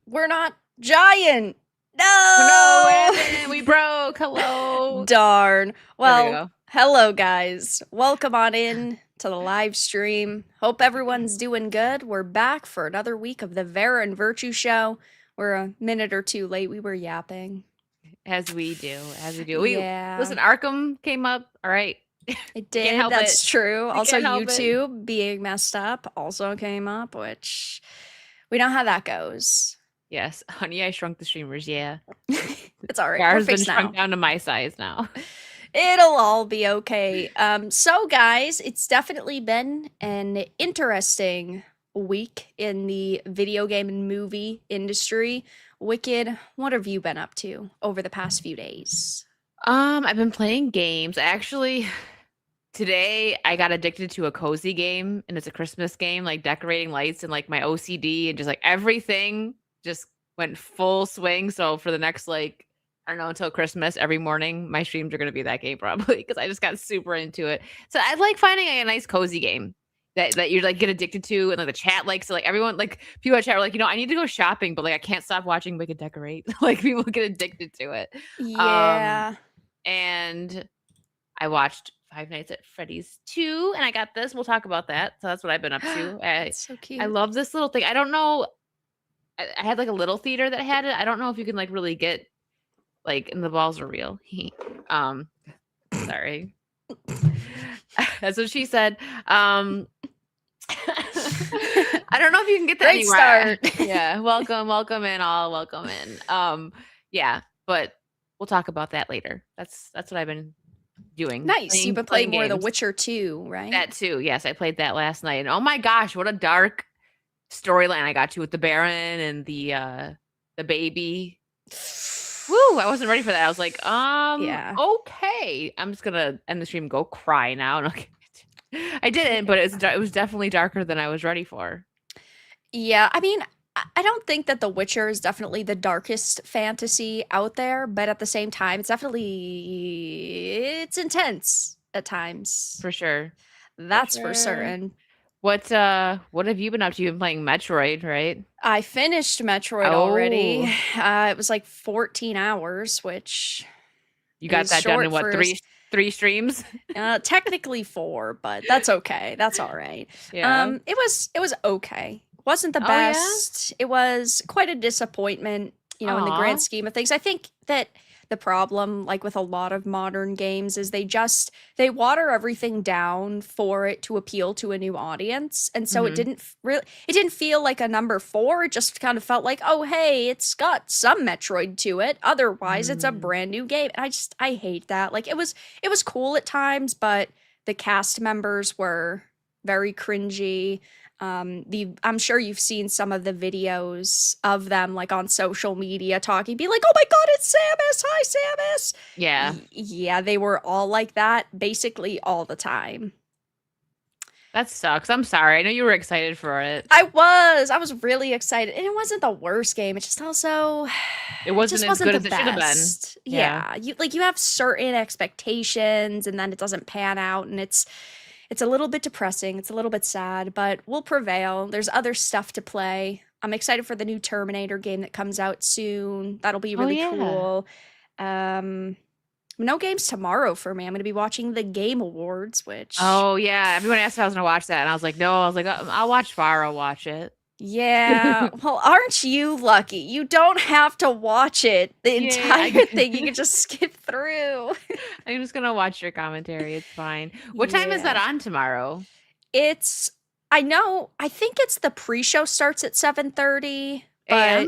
We're not giant. No, we broke. Hello. Darn. Well, go. hello guys. Welcome on in to the live stream. Hope everyone's doing good. We're back for another week of the Vara and Virtue show. We're a minute or two late. We were yapping. As we do. Yeah. Listen, Arkham came up. All right. It did. That's true. Also, help YouTube being messed up also came up, which we know how that goes. Yes. Honey, I Shrunk the Streamers. Yeah. It's all right. Vara's been shrunk down to my size now. It'll all be okay. So guys, it's definitely been an interesting week in the video game and movie industry. Wicked, what have you been up to over the past few days? I've been playing games. Actually, today I got addicted to a cozy game, and it's a Christmas game, like decorating lights and like my OCD and just like everything just went full swing. So for the next I don't know, until Christmas, every morning my streams are going to be that game probably because I just got super into it. So I like finding a nice cozy game that you like get addicted to, and like the chat likes it. Like everyone, like people at chat are like, I need to go shopping, but like I can't stop watching Wicked decorate. Like people get addicted to it. Yeah. And I watched Five Nights at Freddys 2, and I got this. We'll talk about that. So that's what I've been up to. It's so cute. I love this little thing. I don't know. I had like a little theater that had it. I don't know if you can like really get and the balls are real. Sorry. That's what she said. I don't know if you can get that Great anywhere. Start. Yeah. Welcome in all. Welcome in. Yeah, but we'll talk about that later. That's what I've been doing. Nice. You've been playing more The Witcher 2, right? That too. Yes, I played that last night. And oh my gosh, what a dark storyline I got to with the Baron and the baby. Woo, I wasn't ready for that. I was like, yeah. Okay. I'm just gonna end the stream and go cry now. I didn't, but it was definitely darker than I was ready for. Yeah, I mean, I don't think that The Witcher is definitely the darkest fantasy out there, but at the same time, it's intense at times. For sure. That's for certain. What have you been up to? You've been playing Metroid, right? I finished Metroid already. It was like 14 hours, which you got that done in what, three streams? Technically 4, but that's okay. That's all right. Yeah. It was okay. Wasn't the best. Yeah? It was quite a disappointment, in the grand scheme of things. I think that the problem, like with a lot of modern games, is they water everything down for it to appeal to a new audience. And so it didn't feel like a number 4. It just kind of felt like, oh, hey, it's got some Metroid to it. Otherwise, it's a brand new game. And I hate that. Like it was cool at times, but the cast members were very cringy. I'm sure you've seen some of the videos of them like on social media talking, be like, oh my god, it's Samus! Hi, Samus! Yeah. Yeah, they were all like that basically all the time. That sucks. I'm sorry. I know you were excited for it. I was really excited. And it wasn't the worst game. It just also it wasn't as good as it should have been. Yeah. You have certain expectations and then it doesn't pan out, and it's a little bit depressing. It's a little bit sad, but we'll prevail. There's other stuff to play. I'm excited for the new Terminator game that comes out soon. That'll be really cool. No games tomorrow for me. I'm going to be watching the Game Awards, which... Oh, yeah. Everyone asked if I was going to watch that, and I was like, no. I was like, I'll watch Vara watch it. Yeah. Well, aren't you lucky? You don't have to watch it, the entire thing. You can just skip through. I'm just going to watch your commentary. It's fine. What time is that on tomorrow? I think it's the pre-show starts at 7:30. AM?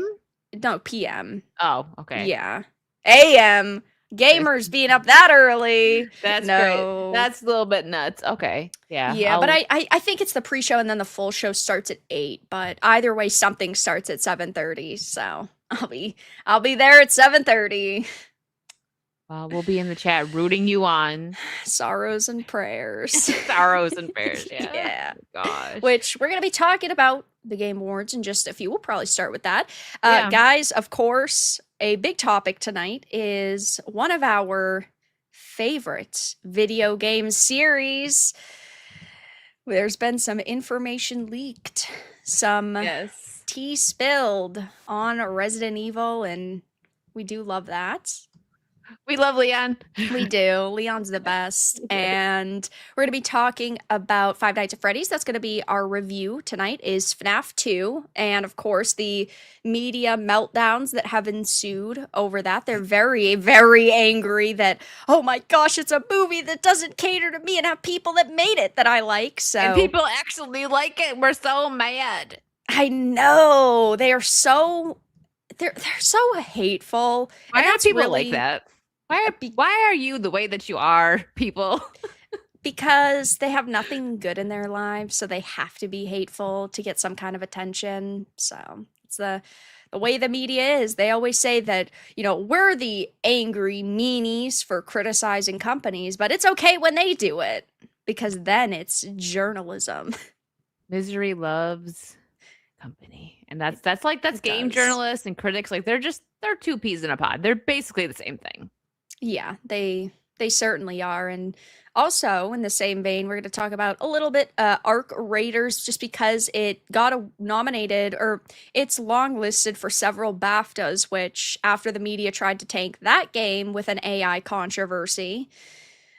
No, PM. Oh, okay. Yeah. AM. gamers being up that early. That's great. No. That's a little bit nuts. Okay. Yeah. Yeah, but I think it's the pre-show and then the full show starts at 8, but either way something starts at 7:30. So I'll be there at 7:30. We'll be in the chat rooting you on. Sorrows and prayers. Sorrows and prayers, yeah. Yeah. Oh, gosh. Which we're going to be talking about the Game Awards in just a few. We'll probably start with that. Guys, of course, a big topic tonight is one of our favorite video game series. There's been some information leaked, some tea spilled on Resident Evil, and we do love that. We love Leon. We do. Leon's the best. And we're going to be talking about Five Nights at Freddy's. That's going to be our review tonight, is FNAF 2. And of course, the media meltdowns that have ensued over that. They're very, very angry that, oh my gosh, it's a movie that doesn't cater to me and have people that made it that I like. So, and people actually like it. We're so mad. I know. They are so... They're so hateful. Why are people like that? Why are you the way that you are, people? Because they have nothing good in their lives, so they have to be hateful to get some kind of attention. So it's the way the media is. They always say that, we're the angry meanies for criticizing companies, but it's okay when they do it, because then it's journalism. Misery loves company. And that's game journalists and critics. Like they're two peas in a pod. They're basically the same thing. Yeah, they certainly are. And also in the same vein, we're going to talk about a little bit Arc Raiders, just because it got nominated, or it's long listed for several BAFTAs, which after the media tried to tank that game with an AI controversy,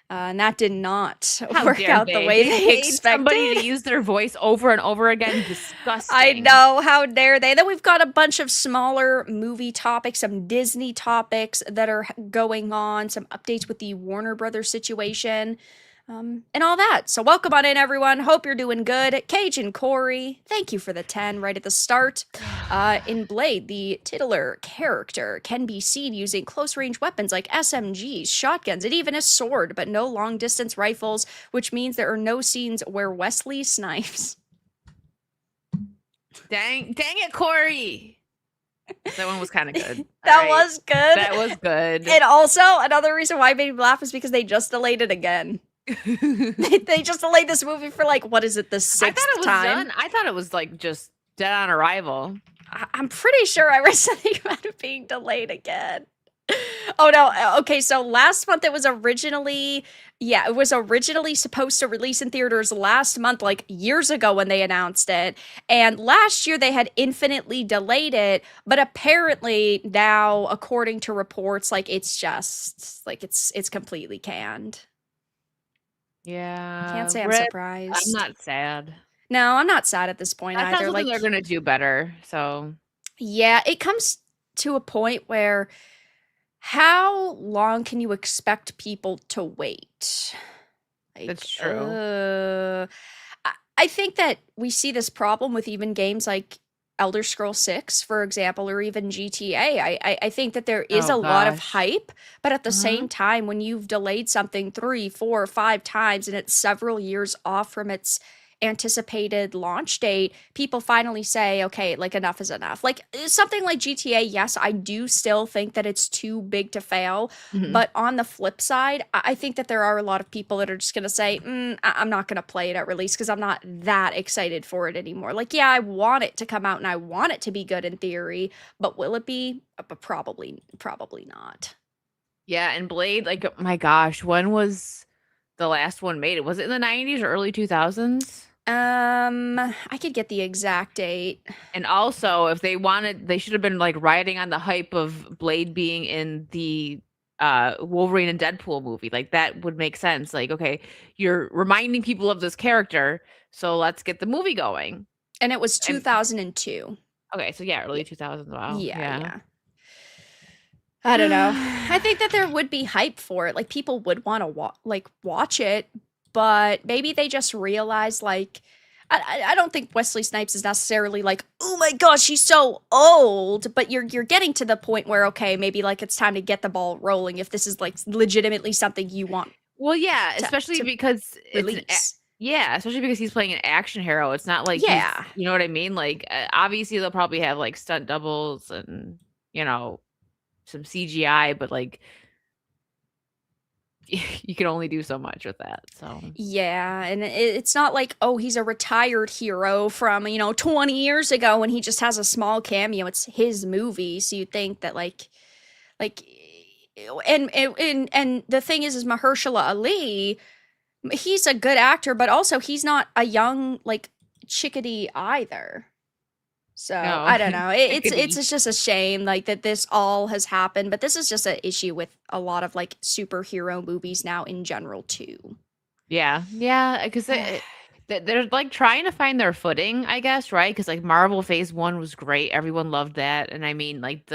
and that did not work out the way they expected. Somebody to use their voice over and over again. Disgusting. I know. How dare they? Then we've got a bunch of smaller movie topics, some Disney topics that are going on, some updates with the Warner Brothers situation, and all that. So welcome on in, everyone. Hope you're doing good. Cage and Corey, thank you for the 10 right at the start. In Blade, the titular character can be seen using close-range weapons like SMGs, shotguns, and even a sword, but no long-distance rifles, which means there are no scenes where Wesley snipes. Dang it, Corey. That one was kind of good. That was good. That was good. And also, another reason why it made me laugh is because they just delayed it again. They just delayed this movie for the sixth time. Done. I thought it was just dead on arrival. I'm pretty sure I read something about it being delayed again. Oh no. Okay, so last month it was originally supposed to release in theaters last month, years ago when they announced it. And last year they had infinitely delayed it, but apparently now, according to reports, it's just it's completely canned. Yeah. Can't say I'm surprised. I'm not sad. No, I'm not sad at this point either. Sounds like they're gonna do better. So yeah, it comes to a point where how long can you expect people to wait? That's true. I think that we see this problem with even games like Elder Scrolls 6, for example, or even GTA. I think that there is a lot of hype, but at the same time, when you've delayed something 3, 4, 5 times and it's several years off from its anticipated launch date, people finally say, okay, enough is enough. Something like GTA, yes, I do still think that it's too big to fail, but on the flip side, I think that there are a lot of people that are just gonna say, I'm not gonna play it at release because I'm not that excited for it anymore. Yeah, I want it to come out and I want it to be good in theory, but will it be? Probably not. Yeah, and Blade, my gosh, when was the last one made? Was it in the 90s or early 2000s? I could get the exact date. And also, if they wanted, they should have been riding on the hype of Blade being in the Wolverine and Deadpool movie. That would make sense. Okay, you're reminding people of this character, so let's get the movie going. And it was 2002. Okay, so yeah, early 2000s. Wow. Yeah. I don't know. I think that there would be hype for it. People would want to watch it, but maybe they just realize I don't think Wesley Snipes is necessarily like, oh my gosh, she's so old, but you're getting to the point where, okay, maybe like it's time to get the ball rolling if this is like legitimately something you want Well, yeah, especially to because release. yeah, especially because he's playing an action hero. It's not like he's, Yeah. you know what I mean? Like, obviously they'll probably have like stunt doubles and, you know, some CGI, but like you can only do so much with that. So, Yeah, and it's not like, oh, he's a retired hero from, 20 years ago and he just has a small cameo. It's his movie, so you think that like and the thing is Mahershala Ali, he's a good actor, but also he's not a young like chickadee either. So no, I don't know. It's chickadee. it's just a shame like that this all has happened, but this is just an issue with a lot of like superhero movies now in general too. Yeah, yeah, because they're like trying to find their footing, I guess, right? Because like Marvel Phase One was great, everyone loved that, and I mean, like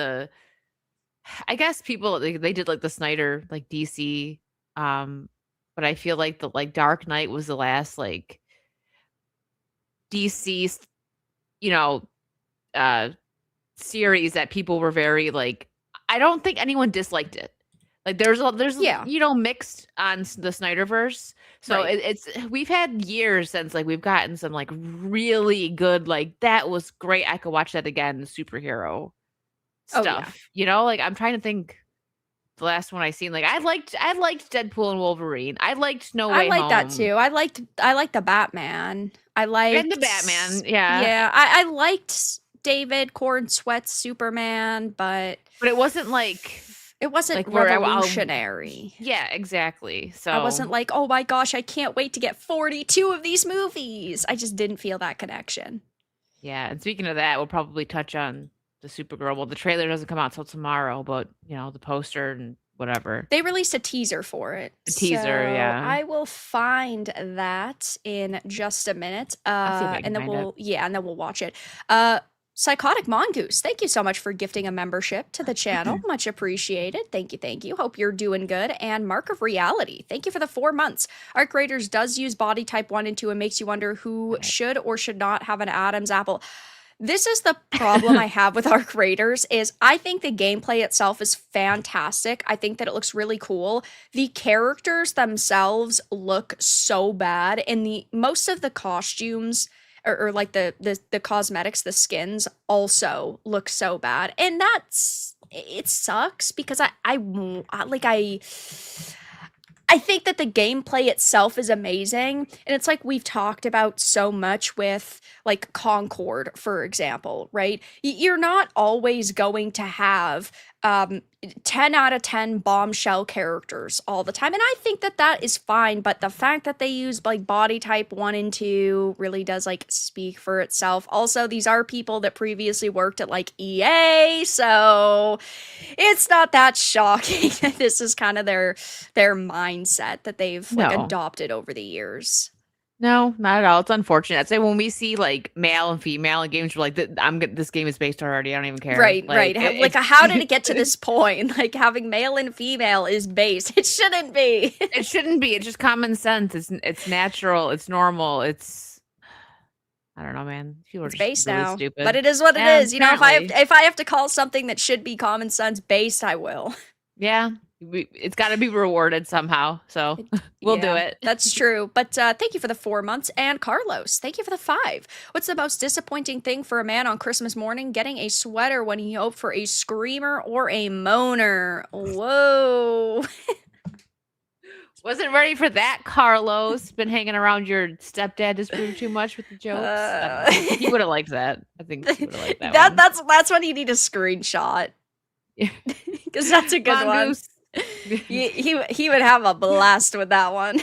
I guess people they did like the Snyder like DC, but I feel like the like Dark Knight was the last like DC, you know, uh series that people were very like. I don't think anyone disliked it. Like there's Yeah, mixed on the Snyderverse. So right. it's we've had years since like we've gotten some like really good like that was great. I could watch that again. Superhero Oh yeah. stuff. You know, like I'm trying to think the last one I seen. Like I liked Deadpool and Wolverine. I liked No I Way like that Home too. I liked the Batman. I and the liked Batman. Yeah, Yeah, I liked David Corn Sweat's Superman, but but it wasn't it wasn't like where revolutionary. yeah, exactly. I So wasn't like, "Oh my gosh, I can't wait to get 42 of these movies." I just didn't feel that connection. yeah, and speaking of that, we'll probably touch on the Supergirl. Well, the trailer doesn't come out till tomorrow, but you know, the poster and whatever. They released a teaser for it, The teaser, so yeah. I will find that in just a minute. I'll see if I can And then find it. we'll watch it. Psychotic Mongoose, thank you so much for gifting a membership to the channel. Much appreciated. Thank you, thank you. Hope you're doing good. And Mark of Reality, thank you for the 4 months. Arc Raiders does use body type 1 and 2 and makes you wonder who Got it. should or should not have an Adam's apple. This is the problem I have with Arc Raiders is I think the gameplay itself is fantastic. I think that it looks really cool. The characters themselves look so bad and the most of the costumes or like the cosmetics, the skins also look so bad. And it sucks because I think that the gameplay itself is amazing. And it's like we've talked about so much with like Concord, for example, right? You're not always going to have 10 out of 10 bombshell characters all the time. And I think that that is fine. But the fact that they use like body type 1 and 2 really does like speak for itself. Also, these are people that previously worked at like EA. So it's not that shocking that this is kind of their mindset that they've like No. adopted over the years. No, not at all. It's unfortunate. I'd say when we see like male and female in games, we're like, this game is based already. I don't even care. Right, Like right. Like, how did it get to this point? Like, having male and female is based. It shouldn't be. it shouldn't be. It's just common sense. It's natural. It's normal. It's I don't know, man. People are It's just based really now, but stupid. it is what it Yeah, is. apparently. If I have to call something that should be common sense based, I will. Yeah, it's got to be rewarded somehow. So we'll do Yeah, it. that's true. But thank you for the 4 months. And Carlos, thank you for the 5. What's the most disappointing thing for a man on Christmas morning? Getting a sweater when he hoped for a screamer or a moaner. Whoa. Wasn't ready for that, Carlos. Been hanging around your stepdad just grew too much with the jokes. I don't know. He would have liked that. I think he would have liked that one. That's when you need a screenshot. Because that's a good Mongoose. one. He would have a blast with that one.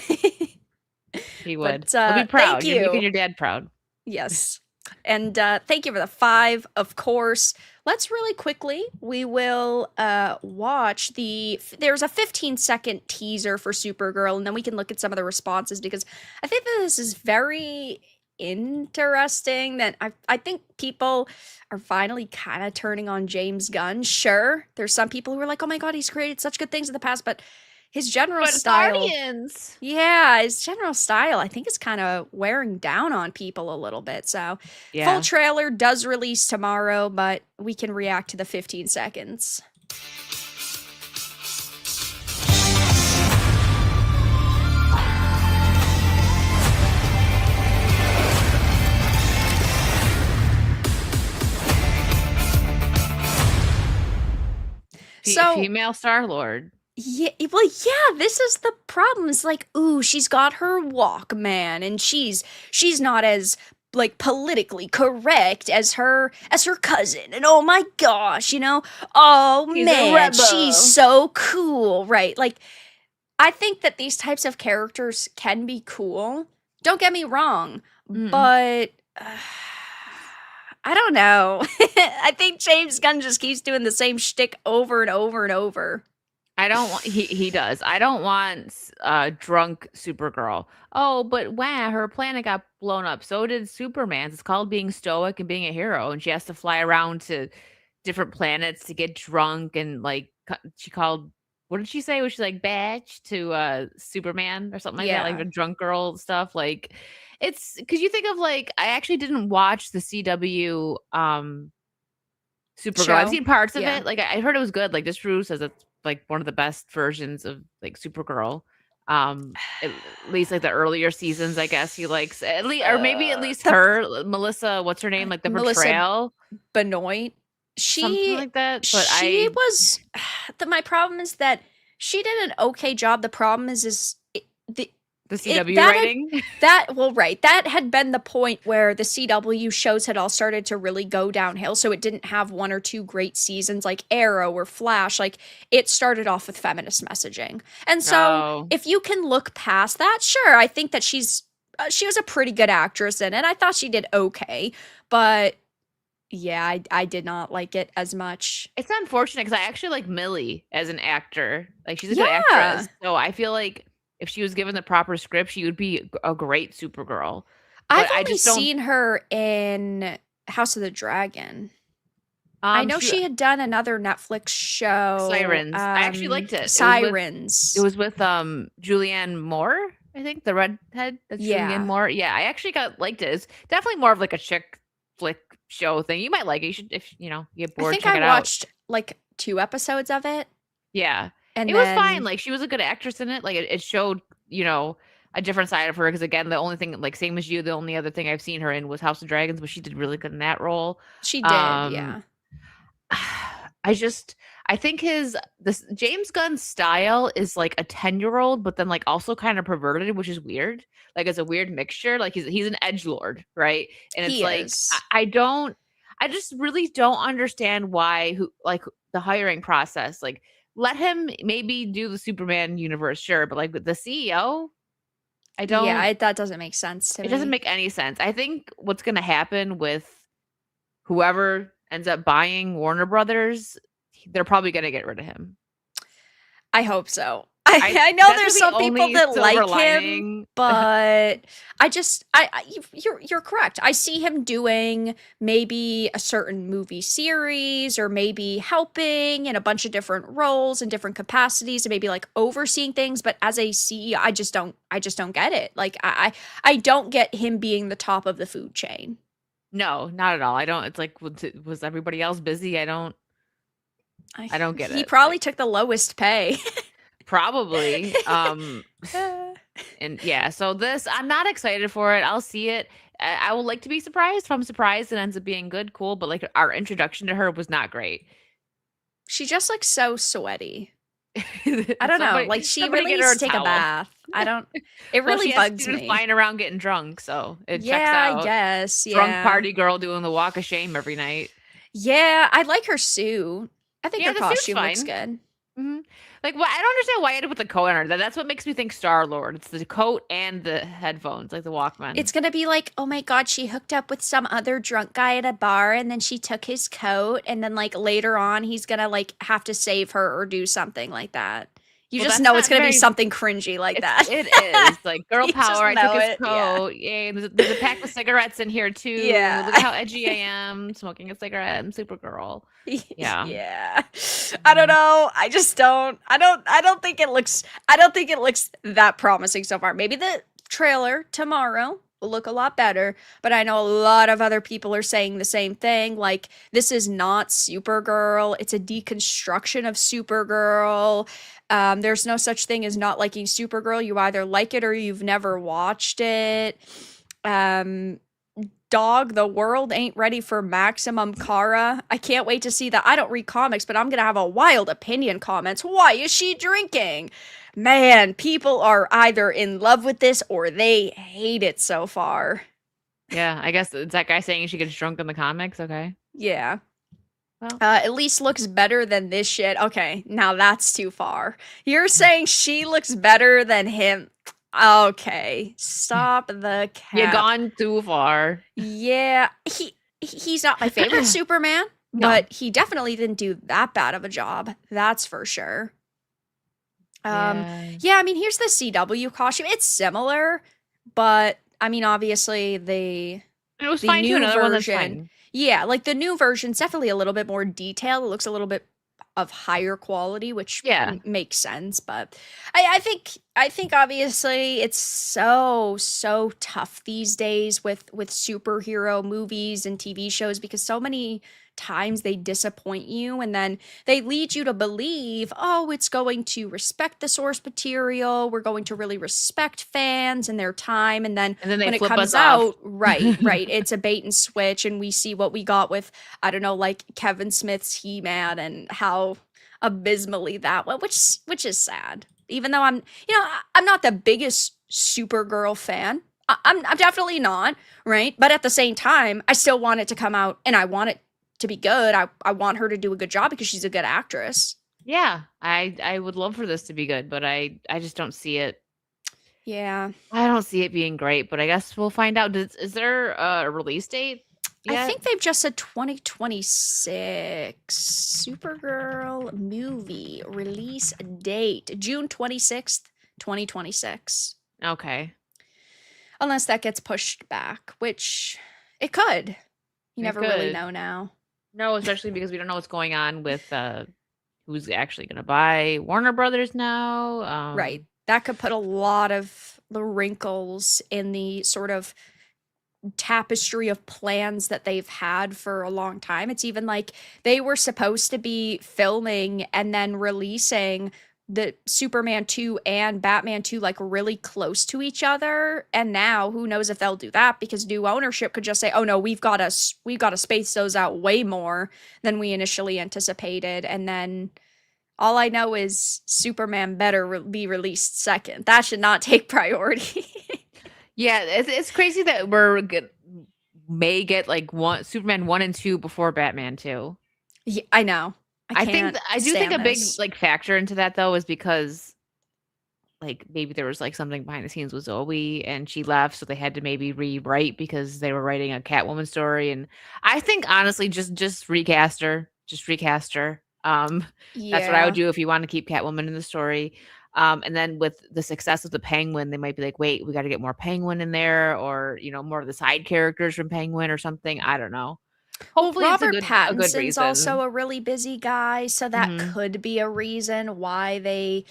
He would. But, He'll be proud. thank You're making you. your dad proud. Yes. And thank you for the 5, of course. Let's really quickly, we will watch there's a 15-second teaser for Supergirl, and then we can look at some of the responses because I think that this is very interesting that I think people are finally kind of turning on James Gunn. Sure, there's some people who are like, oh my God, he's created such good things in the past, but his general But style, Guardians. yeah, his general style, I think is kind of wearing down on people a little bit. So, full Yeah. trailer does release tomorrow, but we can react to the 15 seconds. So, Female Star-Lord. yeah, well, yeah, this is the problem. It's like, ooh, she's got her Walkman, and she's not as like politically correct as her cousin. And oh my gosh, oh She's a man, she's rebel. so cool, right? Like, I think that these types of characters can be cool. Don't get me wrong, Mm. but I don't know. I think James Gunn just keeps doing the same shtick over and over and over. I don't want he does. I don't want drunk Supergirl. Oh, but wow, her planet got blown up. So did Superman's. It's called being stoic and being a hero, and she has to fly around to different planets to get drunk and like she called what did she say? Was she like badge to Superman or something like that? Like Yeah. the drunk girl stuff. Like it's because you think of like I actually didn't watch the CW Supergirl. I've Show? seen parts of Yeah. it. Like I heard it was good. Like this Drew says it's like one of the best versions of like Supergirl. At least like the earlier seasons, I guess he likes at least, or maybe at least The her, Melissa. What's her name? Like the Melissa portrayal, Benoit, something she like that. But she was my problem is that she did an okay job. The problem is the it CW writing. that had been the point where the CW shows had all started to really go downhill, so it didn't have one or two great seasons like Arrow or Flash. Like, it started off with feminist messaging. And so Oh, if you can look past that, sure, I think that she was a pretty good actress in it. I thought she did okay, but yeah, I did not like it as much. it's unfortunate because I actually like Millie as an actor. Like she's a good Yeah. actress, so I feel like if she was given the proper script, she would be a great Supergirl. I've But I only just don't. seen her in House of the Dragon. I know She she had done another Netflix show, Sirens. I actually liked it. It Sirens. was with Julianne Moore, I think, the redhead. That's Julianne Yeah. Moore. Yeah, I actually got liked it. It's definitely more of like a chick flick show thing. You might like it. You should if you get I bored, think check I it out. watched like 2 episodes of it, Yeah. and It was fine. then Like she was a good actress in it. Like it showed, a different side of her. Because again, the only thing, like same as you, the only other thing I've seen her in was House of Dragons, but she did really good in that role. she did, Um yeah. I just I think this James Gunn's style is like a 10-year-old, but then like also kind of perverted, which is weird. Like it's a weird mixture. Like he's an edgelord, right? And it's He like is. I just really don't understand why who like the hiring process. Like let him maybe do the Superman universe, sure, but like with the CEO, I Yeah, don't that doesn't make sense to it doesn't me. make any sense. I think what's gonna happen with whoever ends up buying Warner Brothers, they're probably gonna get rid of him. I hope so. I I I know That's there's the some people only that silver like him, lining. but you're correct. I see him doing maybe a certain movie series, or maybe helping in a bunch of different roles and different capacities, and maybe like overseeing things, but as a CEO, I just don't get it. Like, I don't get him being the top of the food chain. No, not at all. I don't it's like was everybody else busy? I don't get He it. probably Like took the lowest pay. probably. Uh, And yeah, so this I'm not excited for it. I'll see it. I would like to be surprised. If I'm surprised it ends up being good, cool. But like our introduction to her was not great. she just looks so sweaty. I don't know. Like, she Somebody really get her needs a to take a towel. bath. I don't It Well, really she has bugs students me. flying around getting drunk, so it checks Yeah, I out. guess. Drunk Yeah. party girl doing the walk of shame every night. Yeah, I like her suit. I think Yeah, her the suit's costume looks fine. good. Mhm. Like, well, I don't understand why I had to put the coat on her. That's what makes me think Star-Lord. It's the coat and the headphones, like the Walkman. It's gonna be like, oh my god, she hooked up with some other drunk guy at a bar, and then she took his coat, and then like later on he's gonna like have to save her or do something like that. You Well, just that's know it's not gonna be very something cringy like that. it is, like, girl You just power, I took know his it, yeah. coat, yay, there's a pack of cigarettes in here too, Yeah. look at how edgy I am, smoking a cigarette, I'm Supergirl. Yeah. Yeah. I don't Mhm. know. I don't think it looks that promising so far. Maybe the trailer tomorrow will look a lot better, but I know a lot of other people are saying the same thing. Like, this is not Supergirl. It's a deconstruction of Supergirl. There's no such thing as not liking Supergirl. You either like it or you've never watched it. Um, Dog, the world ain't ready for Maximum Kara. I can't wait to see that. I don't read comics, but I'm gonna have a wild opinion comments. Why is she drinking? Man, people are either in love with this or they hate it so far. Yeah, I guess it's that guy saying she gets drunk in the comics, okay. Yeah. Well, At least looks better than this shit. Okay, now that's too far. You're saying she looks better than him. Okay, stop the you cap. gone too far. Yeah, he's not my favorite Superman, No. but he definitely didn't do that bad of a job. That's for sure. Yeah. Yeah, I mean, here's the CW costume. It's similar, but I mean, obviously It was the fine too, new another one that's version, fine. yeah, like the new version's definitely a little bit more detailed. It looks a little bit of higher quality, which Yeah. makes sense. But I think obviously it's so tough these days with superhero movies and TV shows because so many times they disappoint you and then they lead you to believe, oh, it's going to respect the source material. We're going to really respect fans and their time. And then And then they when it flip comes us off. out, right, it's a bait and switch. And we see what we got with, I don't know, like Kevin Smith's He-Man and how abysmally that went, which is sad. Even though I'm not the biggest Supergirl fan. I'm definitely not, right? But at the same time, I still want it to come out and I want it to be good. I want her to do a good job because she's a good actress. Yeah, I would love for this to be good, but I just don't see it. Yeah. I don't see it being great, but I guess we'll find out. Is there a release date I yet? think they've just said 2026 Supergirl movie release date June 26th, 2026. Okay. Unless that gets pushed back, which it could. You It never really could. know now. No, especially because we don't know what's going on with who's actually gonna buy Warner Brothers now. Right. That could put a lot of the wrinkles in the sort of tapestry of plans that they've had for a long time. It's even like they were supposed to be filming and then releasing the Superman 2 and Batman 2 like really close to each other, and now who knows if they'll do that because new ownership could just say, "Oh no, we've got to space those out way more than we initially anticipated." And then all I know is Superman better be released second. That should not take priority. Yeah, it's crazy that may get like one Superman 1 and 2 before Batman 2. Yeah, I know. I do think Stand a big this. like factor into that though is because like maybe there was like something behind the scenes with Zoe and she left, so they had to maybe rewrite because they were writing a Catwoman story. And I think honestly, just recast her, just recast her. That's what I would Yeah. do if you want to keep Catwoman in the story. And then with the success of the Penguin, they might be like, wait, we got to get more Penguin in there, or more of the side characters from Penguin or something. I don't know. Well, Hopefully, it's Robert a good Pattinson's also reason. a really busy guy, so that Hmm. could be a reason why they,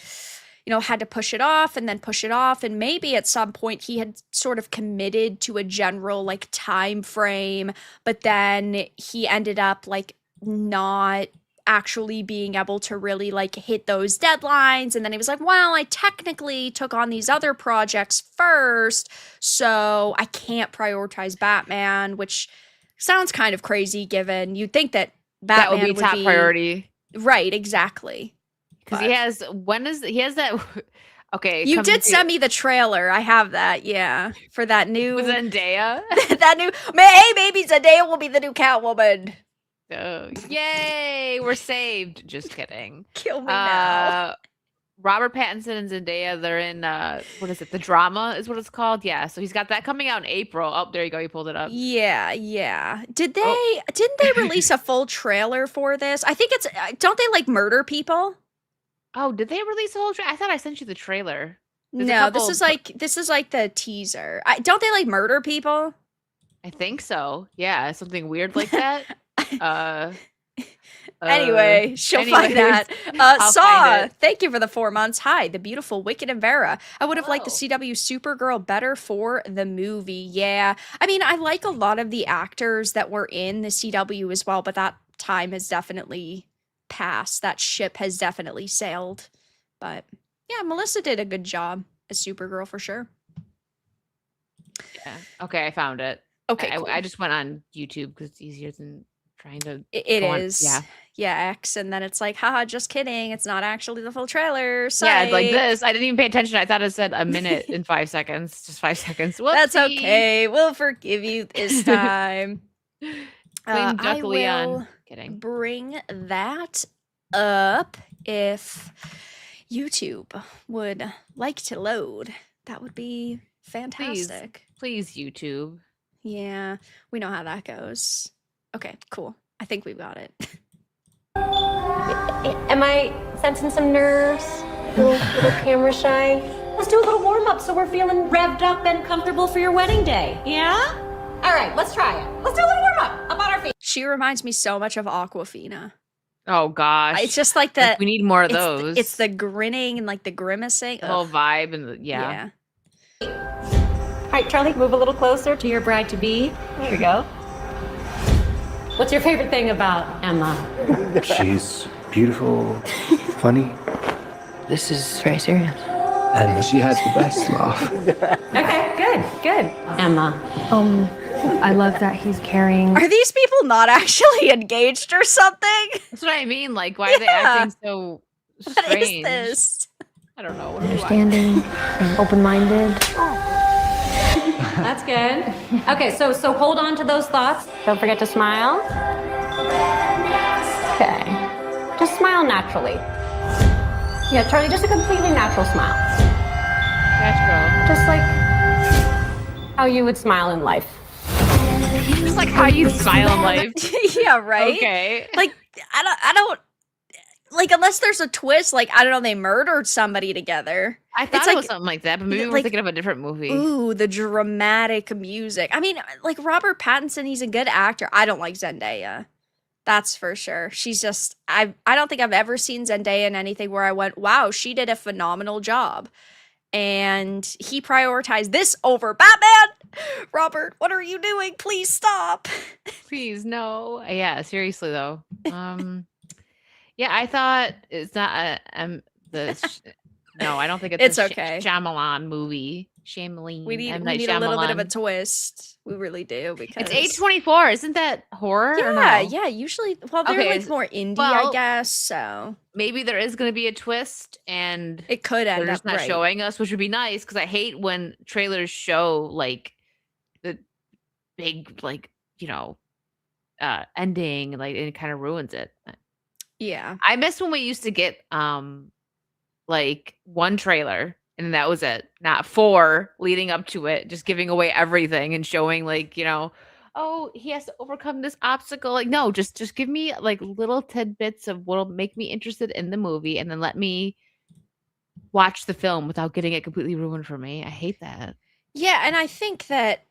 had to push it off and then push it off. And maybe at some point he had sort of committed to a general like time frame, but then he ended up like not actually being able to really like hit those deadlines. And then he was like, well, I technically took on these other projects first, so I can't prioritize Batman, which sounds kind of crazy given you'd think that That would be Batman would top be priority. right, exactly. Because But he has that okay, it you comes did to send me the trailer. I have that, yeah, for that with new Zendaya. that new. Hey, baby, Zendaya will be the new Catwoman. Oh, yay, we're saved. Just kidding. Kill me now. Robert Pattinson and Zendaya, they're in what is it? The Drama is what it's called. Yeah, so he's got that coming out in April. Oh, there you go. You pulled it up. Yeah, yeah. Oh. Didn't they release a full trailer for this? I think it's don't they like murder people? Oh, did they release the whole trailer? I thought I sent you the trailer. There's No, this is like the teaser. Don't they like murder people? I think so. Yeah, something weird like that. Anyway, she'll find that. Saw, thank you for the 4 months. Hi, the beautiful Wicked and Vara. I would have liked the CW Supergirl better for the movie. Yeah. I mean, I like a lot of the actors that were in the CW as well, but that time has definitely passed. That ship has definitely sailed. But yeah, Melissa did a good job as Supergirl for sure. Yeah. Okay, I found it. Okay, cool. I just went on YouTube because it's easier than trying to. It is. Yeah, X, and then it's like, haha, just kidding. It's not actually the full trailer. Psych. Yeah, it's like this. I didn't even pay attention. I thought it said a minute in 5 seconds. Just 5 seconds. Whoopsie. That's okay. We'll forgive you this time. I will bring that up if YouTube would like to load. That would be fantastic. Please, YouTube. Yeah, we know how that goes. Okay, cool. I think we've got it. Am I sensing some nerves? A little camera shy? Let's do a little warm-up so we're feeling revved up and comfortable for your wedding day. Yeah? All right, let's try it. Let's do a little warm-up. Up on our feet. She reminds me so much of Aquafina. Oh, gosh. It's just like the... we need more of those. It's the grinning and like the grimacing. The whole vibe and yeah. All right, Charlie, move a little closer to your bride-to-be. There we go. What's your favorite thing about Emma? She's beautiful, funny. This is very serious. And she has the best laugh. Okay, good. Emma. I love that he's caring. Are these people not actually engaged or something? That's what I mean. Like, why are they acting so strange? What is this? I don't know. Understanding, open-minded. That's good. Okay, so hold on to those thoughts. Don't forget to smile. Okay. Just smile naturally. Yeah, Charlie, just a completely natural smile. Natural. Just like how you would smile in life. Just like how you smile in life. Yeah, right? Okay. Like, I don't like, unless there's a twist, like, I don't know, they murdered somebody together. I thought it was something like that, but maybe we're thinking of a different movie. Ooh, the dramatic music. I mean, like, Robert Pattinson, he's a good actor. I don't like Zendaya. That's for sure. She's just, I don't think I've ever seen Zendaya in anything where I went, wow, she did a phenomenal job. And he prioritized this over Batman. Robert, what are you doing? Please stop. Please, no. Yeah, seriously, though. Yeah, I thought it's not no, I don't think it's okay. Shyamalan movie. Shyamalan. We need a little bit of a twist. We really do, because it's A24. Isn't that horror? Yeah, or no? yeah. Usually, well, they're like more indie, I guess. So maybe there is going to be a twist, and it could end they're up just not showing us, which would be nice because I hate when trailers show like the big, like, ending, like, and it kind of ruins it. Yeah, I miss when we used to get like one trailer and that was it, not 4 leading up to it, just giving away everything and showing, like, oh, he has to overcome this obstacle. Like, no, just give me like little tidbits of what'll make me interested in the movie, and then let me watch the film without getting it completely ruined for me. I hate that. Yeah, and I think that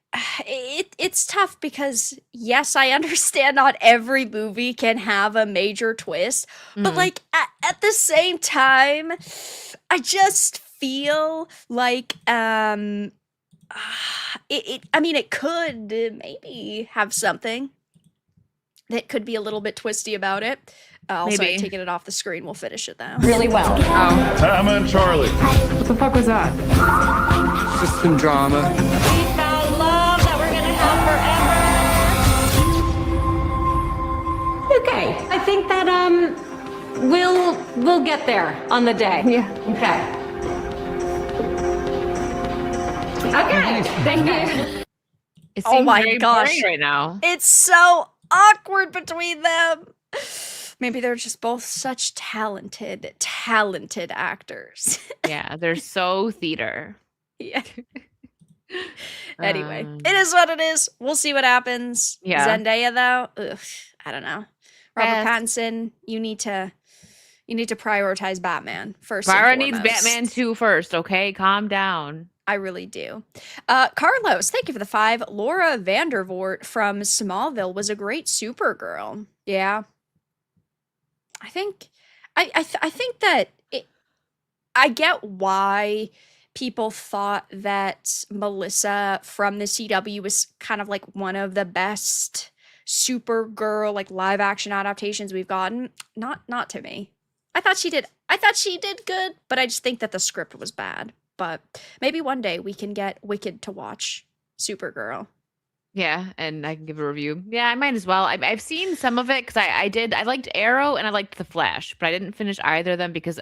it's tough because, yes, I understand not every movie can have a major twist, but like at the same time, I just feel like I mean, it could maybe have something that could be a little bit twisty about it. Also, taking it off the screen, we'll finish it though. Really well. Emma and Charlie. What the fuck was that? Just some drama. We found love that we're gonna have forever. Okay, I think that we'll get there on the day. Yeah. Okay. Okay. Thank you. It Oh seems my very gosh. boring right now. It's so awkward between them. Maybe they're just both such talented actors. Yeah, they're so theater. Yeah. Anyway, it is what it is. We'll see what happens. Yeah. Zendaya, though, ugh, I don't know. Robert Pattinson, you need to You need to prioritize Batman first. Vara needs Batman 2 first, okay? Calm down. I really do. Carlos, thank you for the 5. Laura Vandervoort from Smallville was a great Supergirl. Yeah. I think I think that I get why people thought that Melissa from the CW was kind of like one of the best Supergirl like live action adaptations we've gotten. Not to me. I thought she did good, but I just think that the script was bad. But maybe one day we can get Wicked to watch Supergirl. Yeah, and I can give a review. Yeah, I might as well. I've seen some of it because I liked Arrow and I liked The Flash, but I didn't finish either of them because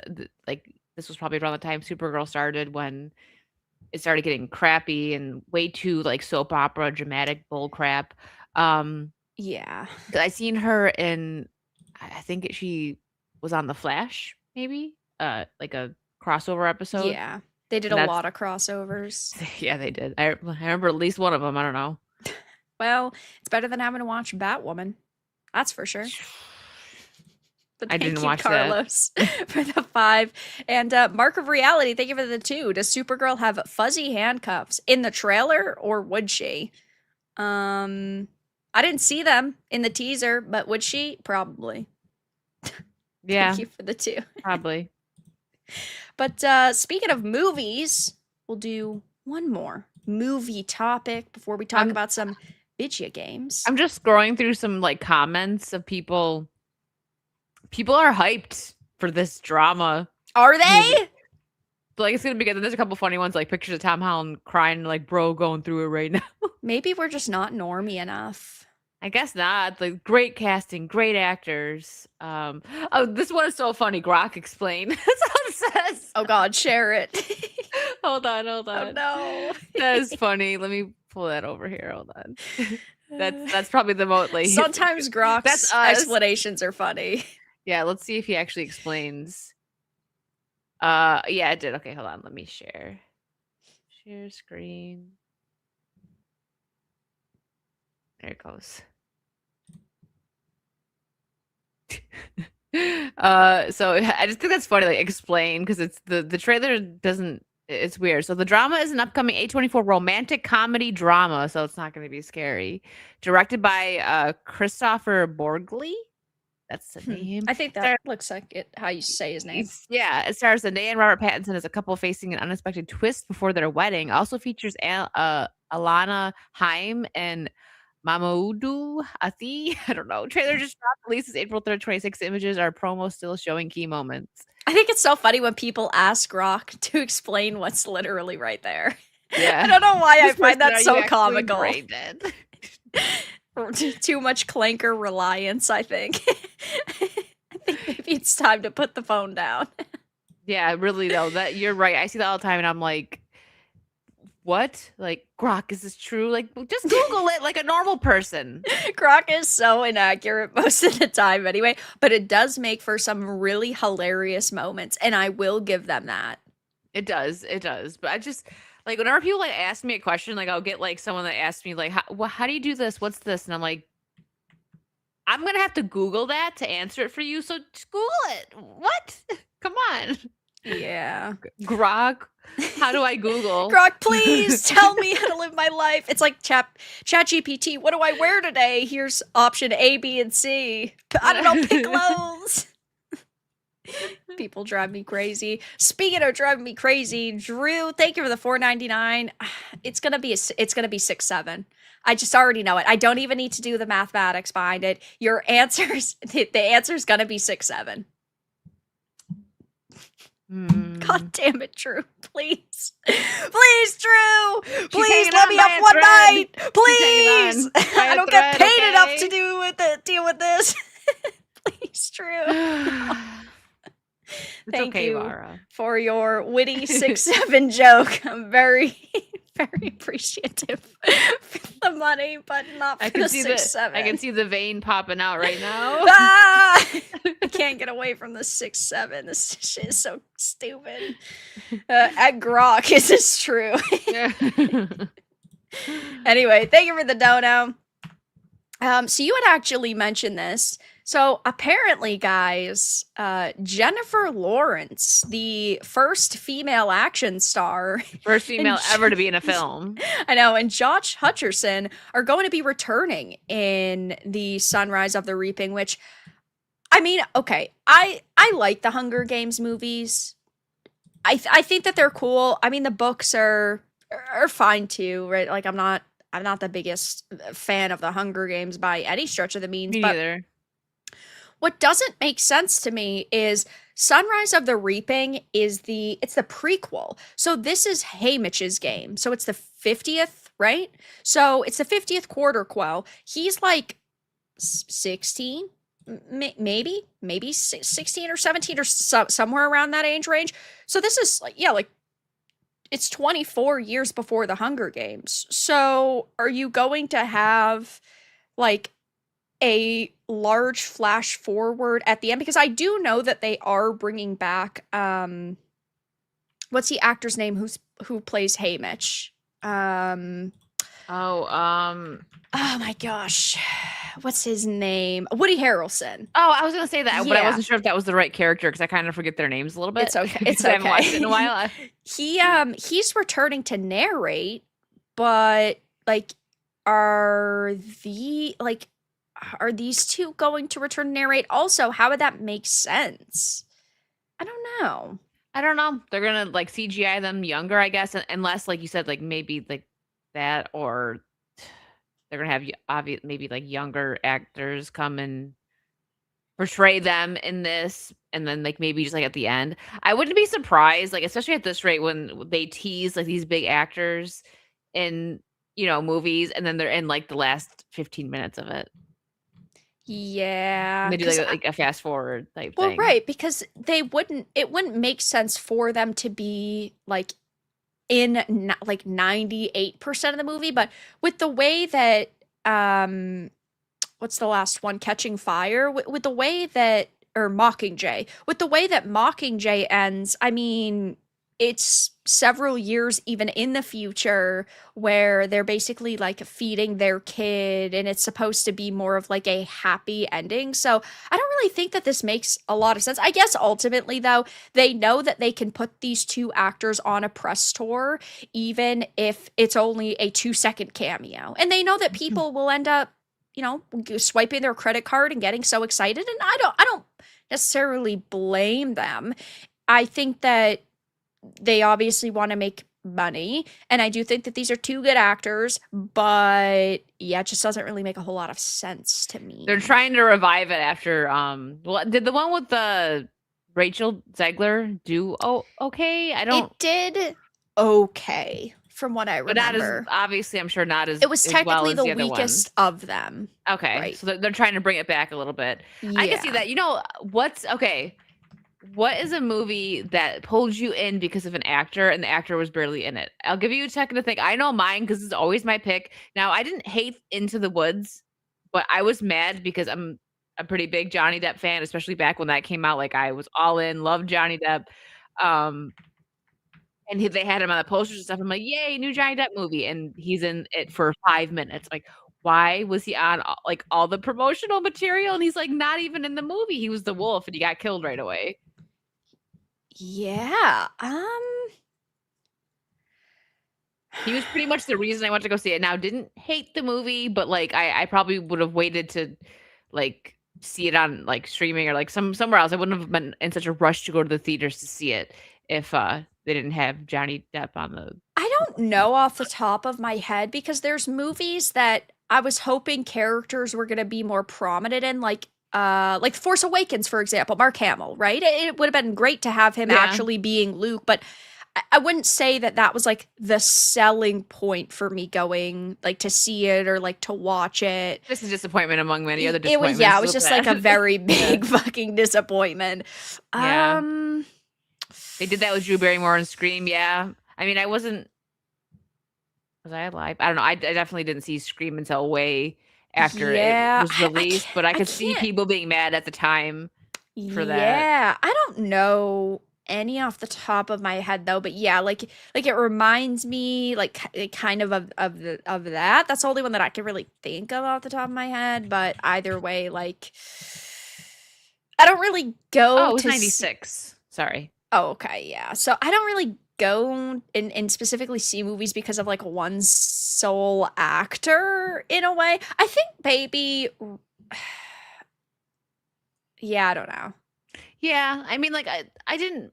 like this was probably around the time Supergirl started when it started getting crappy and way too like soap opera dramatic bull crap. Yeah, I seen her in, I think she was on The Flash, maybe like a crossover episode. Yeah, they did a lot of crossovers. Yeah, they did. I remember at least one of them. I don't know. Well, it's better than having to watch Batwoman. That's for sure. But I didn't watch Carlos for the 5. And Mark of Reality, thank you for the 2. Does Supergirl have fuzzy handcuffs in the trailer or would she? I didn't see them in the teaser, but would she? Probably. Yeah. Thank you for the 2. Probably. But speaking of movies, we'll do one more movie topic before we talk about some video games. I'm just scrolling through some like comments of people. People are hyped for this drama. Are they? Movie. Like it's gonna be good. There's a couple funny ones, like pictures of Tom Holland crying, like bro, going through it right now. Maybe we're just not normie enough. I guess not. Like great casting, great actors. Oh, this one is so funny. Grok explained. That's what it says. Oh God, share it. Hold on. Oh no. That is funny. Let me pull that over here. Hold on. That's probably the most like. Sometimes Grok's explanations are funny. Yeah, let's see if he actually explains. Yeah, it did. Okay, hold on. Let me share. Share screen. There it goes. So I just think that's funny, like explain, because it's the trailer doesn't, it's weird. So the drama is an upcoming A24 romantic comedy drama, so it's not going to be scary. Directed by Christopher Borgley. That's the name. I think that looks like it. How you say his name? Yeah, it stars Zendaya and Robert Pattinson as a couple facing an unexpected twist before their wedding. Also features Alana Haim and Mamoudou Athi. I don't know. Trailer just dropped. Releases April 3rd. 26 images. Our promo still showing key moments. I think it's so funny when people ask Grok to explain what's literally right there. Yeah, I don't know why I find that so comical. Braided? Too much clanker reliance, I think. I think maybe it's time to put the phone down. Yeah, really though. That you're right. I see that all the time, and I'm like, what? Like, Grok, is this true? Like, just Google it like a normal person. Grok is so inaccurate most of the time anyway, but it does make for some really hilarious moments, and I will give them that. It does. But I just, like, whenever people, like, ask me a question, like, I'll get, like, someone that asks me, like, how do you do this? What's this? And I'm like, I'm going to have to Google that to answer it for you, so just Google it. What? Come on. Yeah. Grok, how do I Google? Grok, please tell me how to live my life. It's like ChatGPT. What do I wear today? Here's option A, B, and C. I don't know, pick clothes. People drive me crazy. Speaking of driving me crazy, Drew, thank you for the $4.99. It's gonna be 6-7. I just already know it. I don't even need to do the mathematics behind it. Your answers, the answer's gonna be 6-7. God damn it, Drew. Please. Please, Drew. Please let me up one night. Please. I don't get paid enough to deal with this. Please, Drew. Thank you, Vara, for your witty 6-7 joke. I'm very, very appreciative for the money, but not for the 6-7. I can see the vein popping out right now. I can't get away from the 6-7. This shit is so stupid. At Grok, is this true? Anyway, thank you for the dono. So you had actually mentioned this. So apparently, guys, Jennifer Lawrence, the first female action star, First female and ever to be in a film. I know, and Josh Hutcherson are going to be returning in the Sunrise of the Reaping, which, I mean, okay, I like the Hunger Games movies. I think that they're cool. I mean, the books are fine too, right? Like I'm not the biggest fan of the Hunger Games by any stretch of the means, Me but neither. what doesn't make sense to me is Sunrise of the Reaping it's the prequel. So this is Haymitch's game. So it's the 50th, right? So it's the 50th quarter quell. He's like 16, maybe 16 or 17 or somewhere around that age range. So this is like it's 24 years before the Hunger Games. So are you going to have like a large flash forward at the end? Because I do know that they are bringing back what's the actor's name who plays Haymitch? Oh my gosh. What's his name? Woody Harrelson. Oh, I was gonna say that, but I Yeah. wasn't sure if that was the right character because I kind of forget their names a little bit. It's okay. It's because I haven't watched it in a okay. while. He's returning to narrate, but like are these two going to return to narrate? Also, how would that make sense? I don't know. I don't know. They're gonna like CGI them younger, I guess, unless, like you said, like maybe like that, or they're gonna have maybe like younger actors come and portray them in this, and then like maybe just like at the end. I wouldn't be surprised, like especially at this rate when they tease like these big actors in movies, and then they're in like the last 15 minutes of it. Yeah. And they do like a fast forward type Well, thing. right, because it wouldn't make sense for them to be like in like 98% of the movie, but with the way that what's the last one, Catching Fire, with the way that, or Mockingjay, with the way that Mockingjay ends, I mean, it's several years even in the future where they're basically like feeding their kid and it's supposed to be more of like a happy ending. So I don't really think that this makes a lot of sense. I guess ultimately though, they know that they can put these two actors on a press tour even if it's only a 2-second cameo. And they know that people will end up, swiping their credit card and getting so excited, and I don't necessarily blame them. I think that they obviously want to make money, and I do think that these are two good actors, but yeah, it just doesn't really make a whole lot of sense to me. They're trying to revive it after did the one with the Rachel Zegler do okay? It did okay from what I remember. But not as obviously, I'm sure not as it was as technically well as the other weakest ones. of them. Okay, right. so they're trying to bring it back a little bit. I can see Yeah. that. What's okay? What is a movie that pulled you in because of an actor and the actor was barely in it? I'll give you a second to think. I know mine because it's always my pick. Now, I didn't hate Into the Woods, but I was mad because I'm a pretty big Johnny Depp fan, especially back when that came out. Like I was all in, loved Johnny Depp. And they had him on the posters and stuff. I'm like, yay, new Johnny Depp movie. And he's in it for 5 minutes. Like, why was he on like all the promotional material? And he's like not even in the movie. He was the wolf and he got killed right away. Yeah. He was pretty much the reason I went to go see it. Now, didn't hate the movie, but like I probably would have waited to like see it on like streaming or like somewhere else. I wouldn't have been in such a rush to go to the theaters to see it if they didn't have Johnny Depp on the. I don't know off the top of my head because there's movies that I was hoping characters were going to be more prominent in, like Force Awakens, for example, Mark Hamill, right? It would have been great to have him actually being Luke, but I wouldn't say that was like the selling point for me going like to see it or like to watch it. This is disappointment among many other disappointments. It was just like a very big fucking disappointment. Yeah. They did that with Drew Barrymore and Scream. Yeah. I mean, was I alive? I don't know. I definitely didn't see Scream until way after it was released, but I could see people being mad at the time for that. Yeah, I don't know any off the top of my head though, but yeah, like it reminds me like kind of that. That's the only one that I can really think of off the top of my head. But either way, like I don't really go. Oh, it was 96. Sorry. Oh, okay, yeah. So I don't really go and specifically see movies because of like one sole actor in a way. I think maybe. Yeah, I don't know. Yeah, I mean, like I didn't,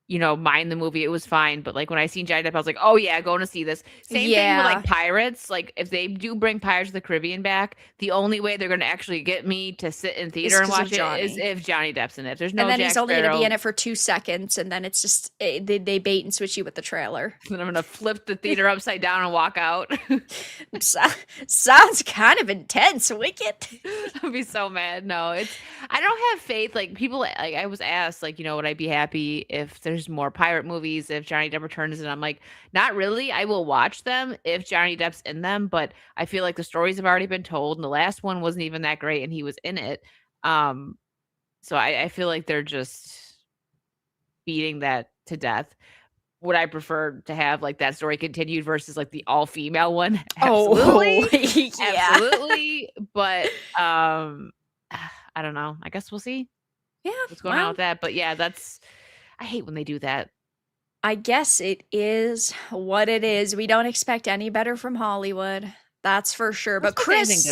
mind the movie. It was fine, but like when I seen Johnny Depp, I was like, oh yeah, going to see this. Same thing with like Pirates. Like if they do bring Pirates of the Caribbean back, the only way they're going to actually get me to sit in theater and watch it is if Johnny Depp's in it. There's no. And then Jack he's only going to Sparrow. be in it for 2 seconds, and then it's just they bait and switch you with the trailer. Then I'm going to flip the theater upside down and walk out. Sounds kind of intense, Wicked. I'd be so mad. No, I don't have faith. Like people, like I was asked, like, would I be happy if there's more pirate movies, if Johnny Depp returns? And I'm like, not really. I will watch them if Johnny Depp's in them, but I feel like the stories have already been told, and the last one wasn't even that great, and he was in it. So I feel like they're just beating that to death. Would I prefer to have like that story continued versus like the all-female one? Absolutely. Yeah. Absolutely. But I don't know. I guess we'll see. Yeah. What's going on with that? But yeah, I hate when they do that. I guess it is what it is. We don't expect any better from Hollywood. That's for sure. But Chris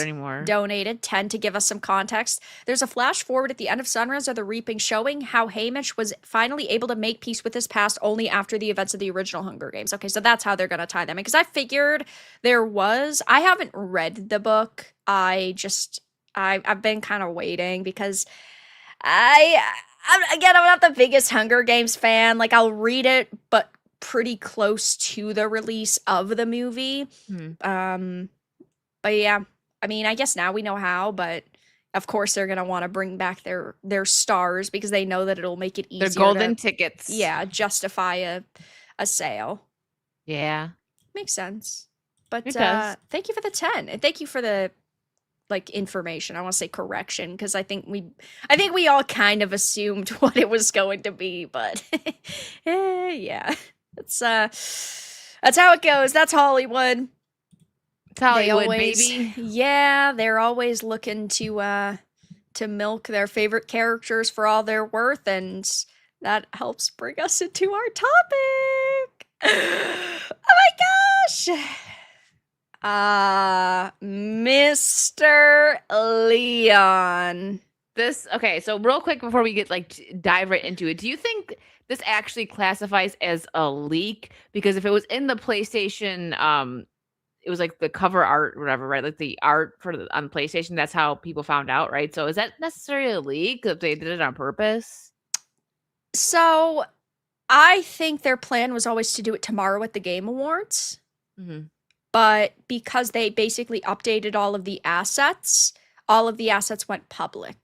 donated 10 to give us some context. There's a flash forward at the end of Sunrise of the Reaping showing how Haymitch was finally able to make peace with his past only after the events of the original Hunger Games. Okay, so that's how they're going to tie them in. Because I figured I haven't read the book. I've been kind of waiting because I'm not the biggest Hunger Games fan. Like, I'll read it, but pretty close to the release of the movie. But yeah, I mean, I guess now we know how, but of course they're going to want to bring back their stars because they know that it'll make it easier. Their golden tickets. Yeah, justify a sale. Yeah. Makes sense. But thank you for the 10. And thank you for the like information. I want to say correction because I think we all kind of assumed what it was going to be, but yeah. That's how it goes. That's Hollywood. It's Hollywood, baby. Yeah, they're always looking to milk their favorite characters for all they're worth, and that helps bring us into our topic. Oh my gosh. Mr. Leon. Okay, so real quick before we get dive right into it, do you think this actually classifies as a leak? Because if it was in the PlayStation, it was like the cover art or whatever, right? Like the art on PlayStation, that's how people found out, right? So is that necessarily a leak if they did it on purpose? So I think their plan was always to do it tomorrow at the Game Awards. Mm-hmm. But because they basically updated all of the assets went public.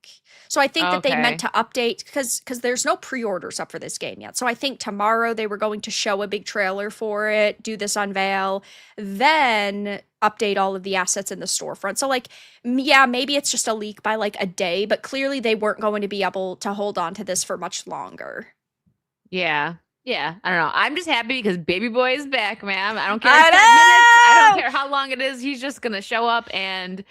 So I think that they meant to update because there's no pre-orders up for this game yet. So I think tomorrow they were going to show a big trailer for it, do this unveil, then update all of the assets in the storefront. So yeah, maybe it's just a leak by a day, but clearly they weren't going to be able to hold on to this for much longer. Yeah. Yeah, I don't know. I'm just happy because Baby Boy is back, man. I don't care. I don't care how long it is. He's just gonna show up, and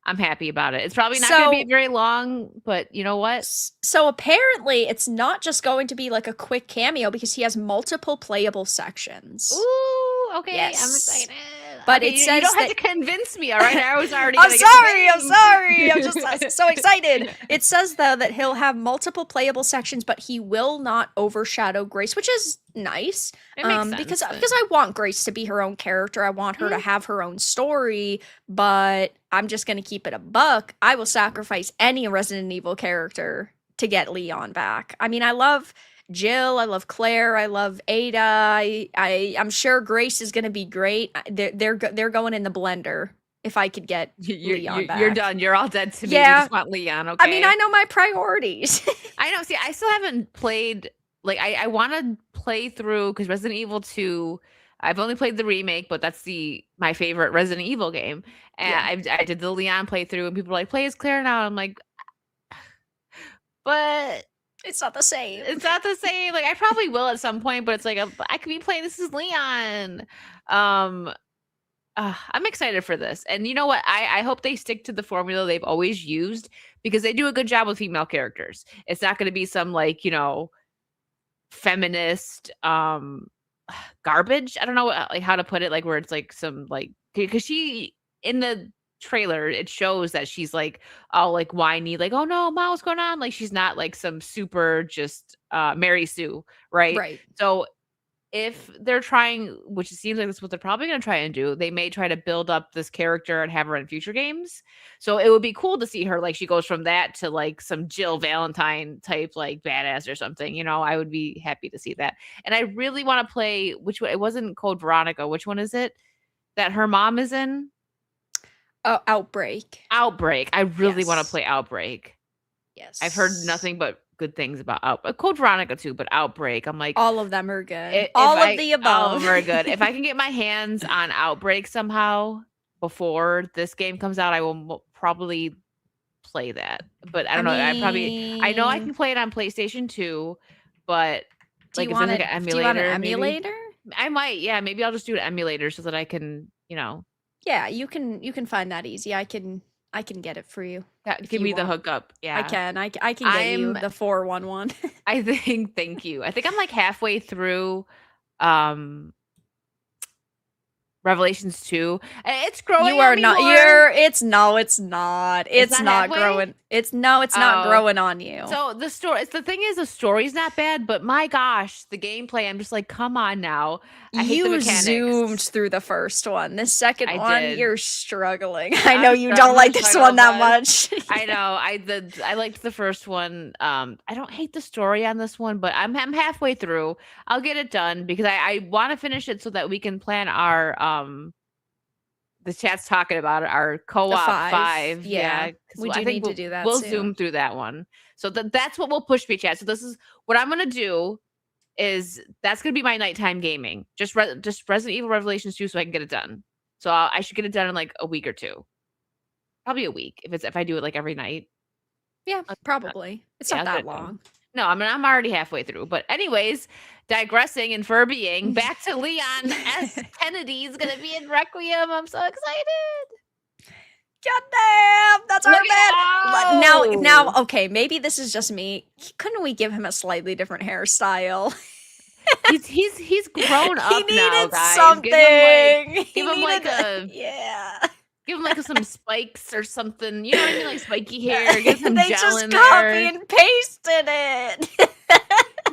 I'm happy about it. It's probably not going to be very long, but you know what? So apparently, it's not just going to be a quick cameo because he has multiple playable sections. Ooh, okay. Yes. I'm excited. But okay, it says you don't have to convince me, all right? I was already. I'm sorry. I'm just so excited. It says though that he'll have multiple playable sections, but he will not overshadow Grace, which is nice. It makes sense, because I want Grace to be her own character. I want her to have her own story, but I'm just gonna keep it a buck. I will sacrifice any Resident Evil character to get Leon back. I mean, I love Jill, I love Claire, I love Ada. I'm sure Grace is going to be great. They're going in the blender. If I could get Leon back, you're done. You're all dead to me. Yeah. You just want Leon. Okay. I mean, I know my priorities. I know. See, I still haven't played. I want to play through because Resident Evil 2. I've only played the remake, but that's my favorite Resident Evil game. And I did the Leon playthrough, and people are like, "Play as Claire now." I'm like, but. It's not the same. It's not the same. Like I probably will at some point, but it's like I could be playing this as Leon. I'm excited for this. And you know what? I hope they stick to the formula they've always used because they do a good job with female characters. It's not going to be some like, feminist garbage. I don't know like how to put it, like where it's like some like because she in the trailer it shows that she's like all like whiny, like, oh no, mom, what's going on? Like she's not like some super just Mary Sue, right? Right. So if they're trying, which it seems like that's what they're probably going to try and do, they may try to build up this character and have her in future games. So it would be cool to see her, like, she goes from that to like some Jill Valentine type, like badass or something. I would be happy to see that. And I really want to play, which one? It wasn't Code Veronica. Which one is it that her mom is in? Oh, Outbreak. I really want to play Outbreak. Yes. I've heard nothing but good things about Code Veronica too, but Outbreak, I'm like, all of them are good. All of the above. All of them are good. If I can get my hands on Outbreak somehow before this game comes out, I will probably play that. But I don't know. I know I can play it on PlayStation 2, but like if there's like an emulator. Do you want an emulator? Maybe, I might. Yeah, maybe I'll just do an emulator so that I can, Yeah, you can find that easy. I can get it for you. Yeah, give me the hookup. Yeah, I can. I can get you the 411. Thank you. I think I'm like halfway through Revelations 2. It's growing. You are not. More. It's not. It's not growing. It's not growing on you. So the story. The thing is, the story's not bad, but my gosh, the gameplay. I'm just like, come on now. I hate the mechanics. Zoomed through the first one. The second one, did. You're struggling. I know you don't like this one that much. I know. I liked the first one. I don't hate the story on this one, but I'm halfway through. I'll get it done because I want to finish it so that we can plan our the chat's talking about it, our co-op 5. Yeah, we do need to do that. We'll zoom through that one. So that's what will push me, chat. So this is what I'm gonna do. That's gonna be my nighttime gaming. Just Resident Evil Revelations 2, so I can get it done. So I should get it done in like a week or two. Probably a week if I do it like every night. Yeah, probably. It's not that long. No, I mean I'm already halfway through. But anyways, digressing and Furbying, back to Leon S. Kennedy's gonna be in Requiem. I'm so excited. Goddamn, that's our man. Now, okay, maybe this is just me. Couldn't we give him a slightly different hairstyle? he's grown up he needed now, guys. Something. Give him like yeah. Give him like some spikes or something. You know what I mean? Like spiky hair. Get some they gel just in copy there. and pasted it.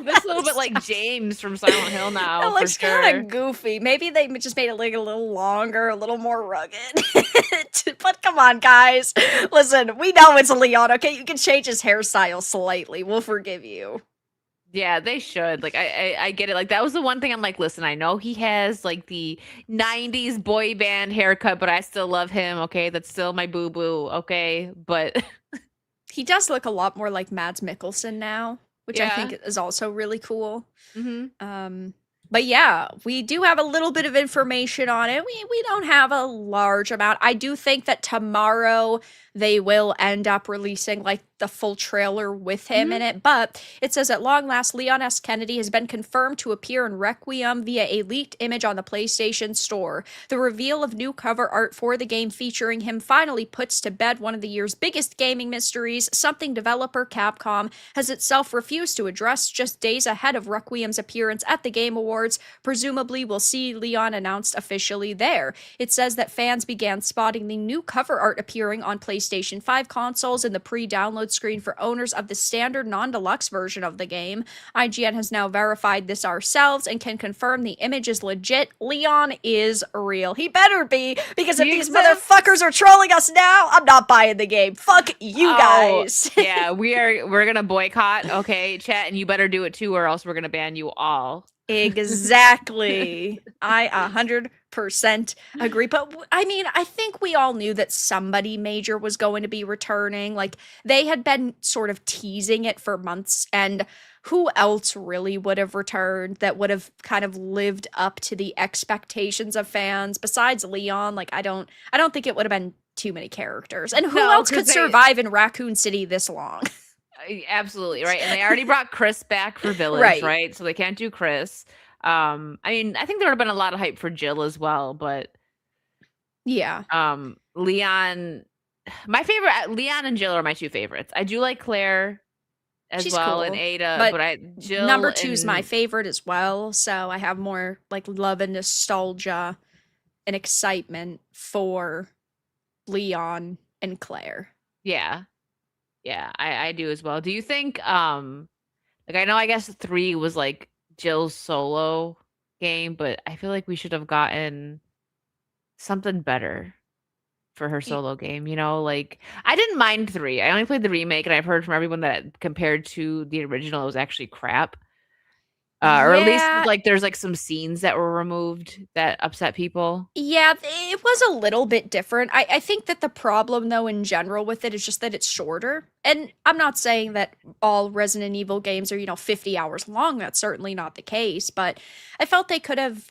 That's a little bit like James from Silent Hill now. It looks kind of goofy. Maybe they just made it like a little longer, a little more rugged. But come on, guys. Listen, we know it's Leon, okay? You can change his hairstyle slightly. We'll forgive you. Yeah, they should. Like, I get it. Like, that was the one thing I'm like, listen, I know he has like the 90s boy band haircut, but I still love him, okay? That's still my boo-boo, okay? But he does look a lot more like Mads Mikkelsen now, which I think is also really cool. Mm-hmm. But yeah, we do have a little bit of information on it. We don't have a large amount. I do think that tomorrow they will end up releasing like the full trailer with him in it. But it says at long last, Leon S. Kennedy has been confirmed to appear in Requiem via a leaked image on the PlayStation Store. The reveal of new cover art for the game featuring him finally puts to bed one of the year's biggest gaming mysteries, something developer Capcom has itself refused to address just days ahead of Requiem's appearance at the Game Awards. Presumably, we'll see Leon announced officially there. It says that fans began spotting the new cover art appearing on PlayStation 5 consoles in the pre-download screen for owners of the standard non-deluxe version of the game. IGN has now verified this ourselves and can confirm the image is legit. Leon is real. He better be, because if these motherfuckers are trolling us now, I'm not buying the game. Fuck you guys. Yeah, we're gonna boycott, okay, chat, and you better do it too, or else we're gonna ban you all. Exactly. I 100% agree. But I mean, I think we all knew that somebody major was going to be returning. Like, they had been sort of teasing it for months, and who else really would have returned that would have kind of lived up to the expectations of fans besides Leon? Like, I don't think it would have been too many characters. And who else could survive in Raccoon City this long? Absolutely, right, and they already brought Chris back for Village, right? So they can't do Chris. I mean, I think there would have been a lot of hype for Jill as well, but Yeah. Leon, my favorite, Leon and Jill are my two favorites. I do like Claire as She's well and cool, Ada, but Jill number 2 is my and favorite as well. So I have more like love and nostalgia and excitement for Leon and Claire. yeah, I do as well. Do you think like I know I guess 3 was like Jill's solo game, but I feel like we should have gotten something better for her solo game, you know? Like I didn't mind 3. I only played the remake and I've heard from everyone that compared to the original it was actually crap. Or at least like there's like some scenes that were removed that upset people. Yeah, it was a little bit different. I think that the problem though in general with it is just that it's shorter. And I'm not saying that all Resident Evil games are, 50 hours long. That's certainly not the case, but I felt they could have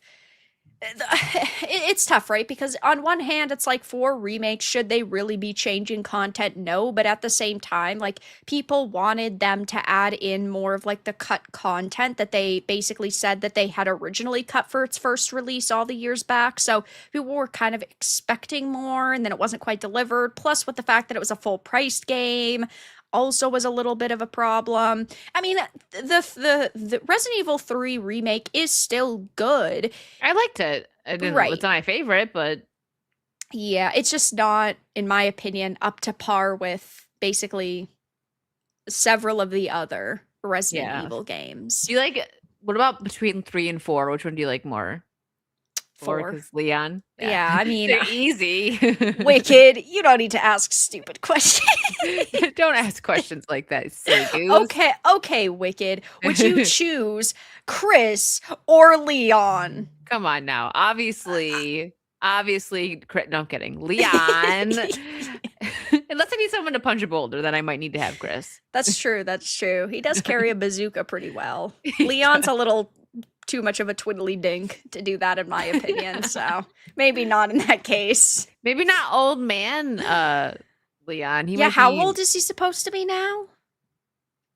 it's tough, right? Because on one hand, it's like for remakes, should they really be changing content? No, but at the same time, like people wanted them to add in more of like the cut content that they basically said that they had originally cut for its first release all the years back. So people were kind of expecting more and then it wasn't quite delivered. Plus with the fact that it was a full priced game also was a little bit of a problem. I mean, the Resident Evil 3 remake is still good. I liked it. It's not my favorite, but yeah, it's just not, in my opinion, up to par with basically several of the other Resident Evil games. Do you like, what about between 3 and 4? Which one do you like more? 4 because Leon. Yeah, I mean, they're easy. Wicked, you don't need to ask stupid questions. Don't ask questions like that, silly goose. Okay, Wicked. Would you choose Chris or Leon? Come on now. Obviously, no, I'm kidding. Leon. Unless I need someone to punch a boulder, then I might need to have Chris. That's true. He does carry a bazooka pretty well. Leon's a little too much of a twiddly dink to do that, in my opinion. So maybe not in that case. Maybe not old man Leon. How old is he supposed to be now?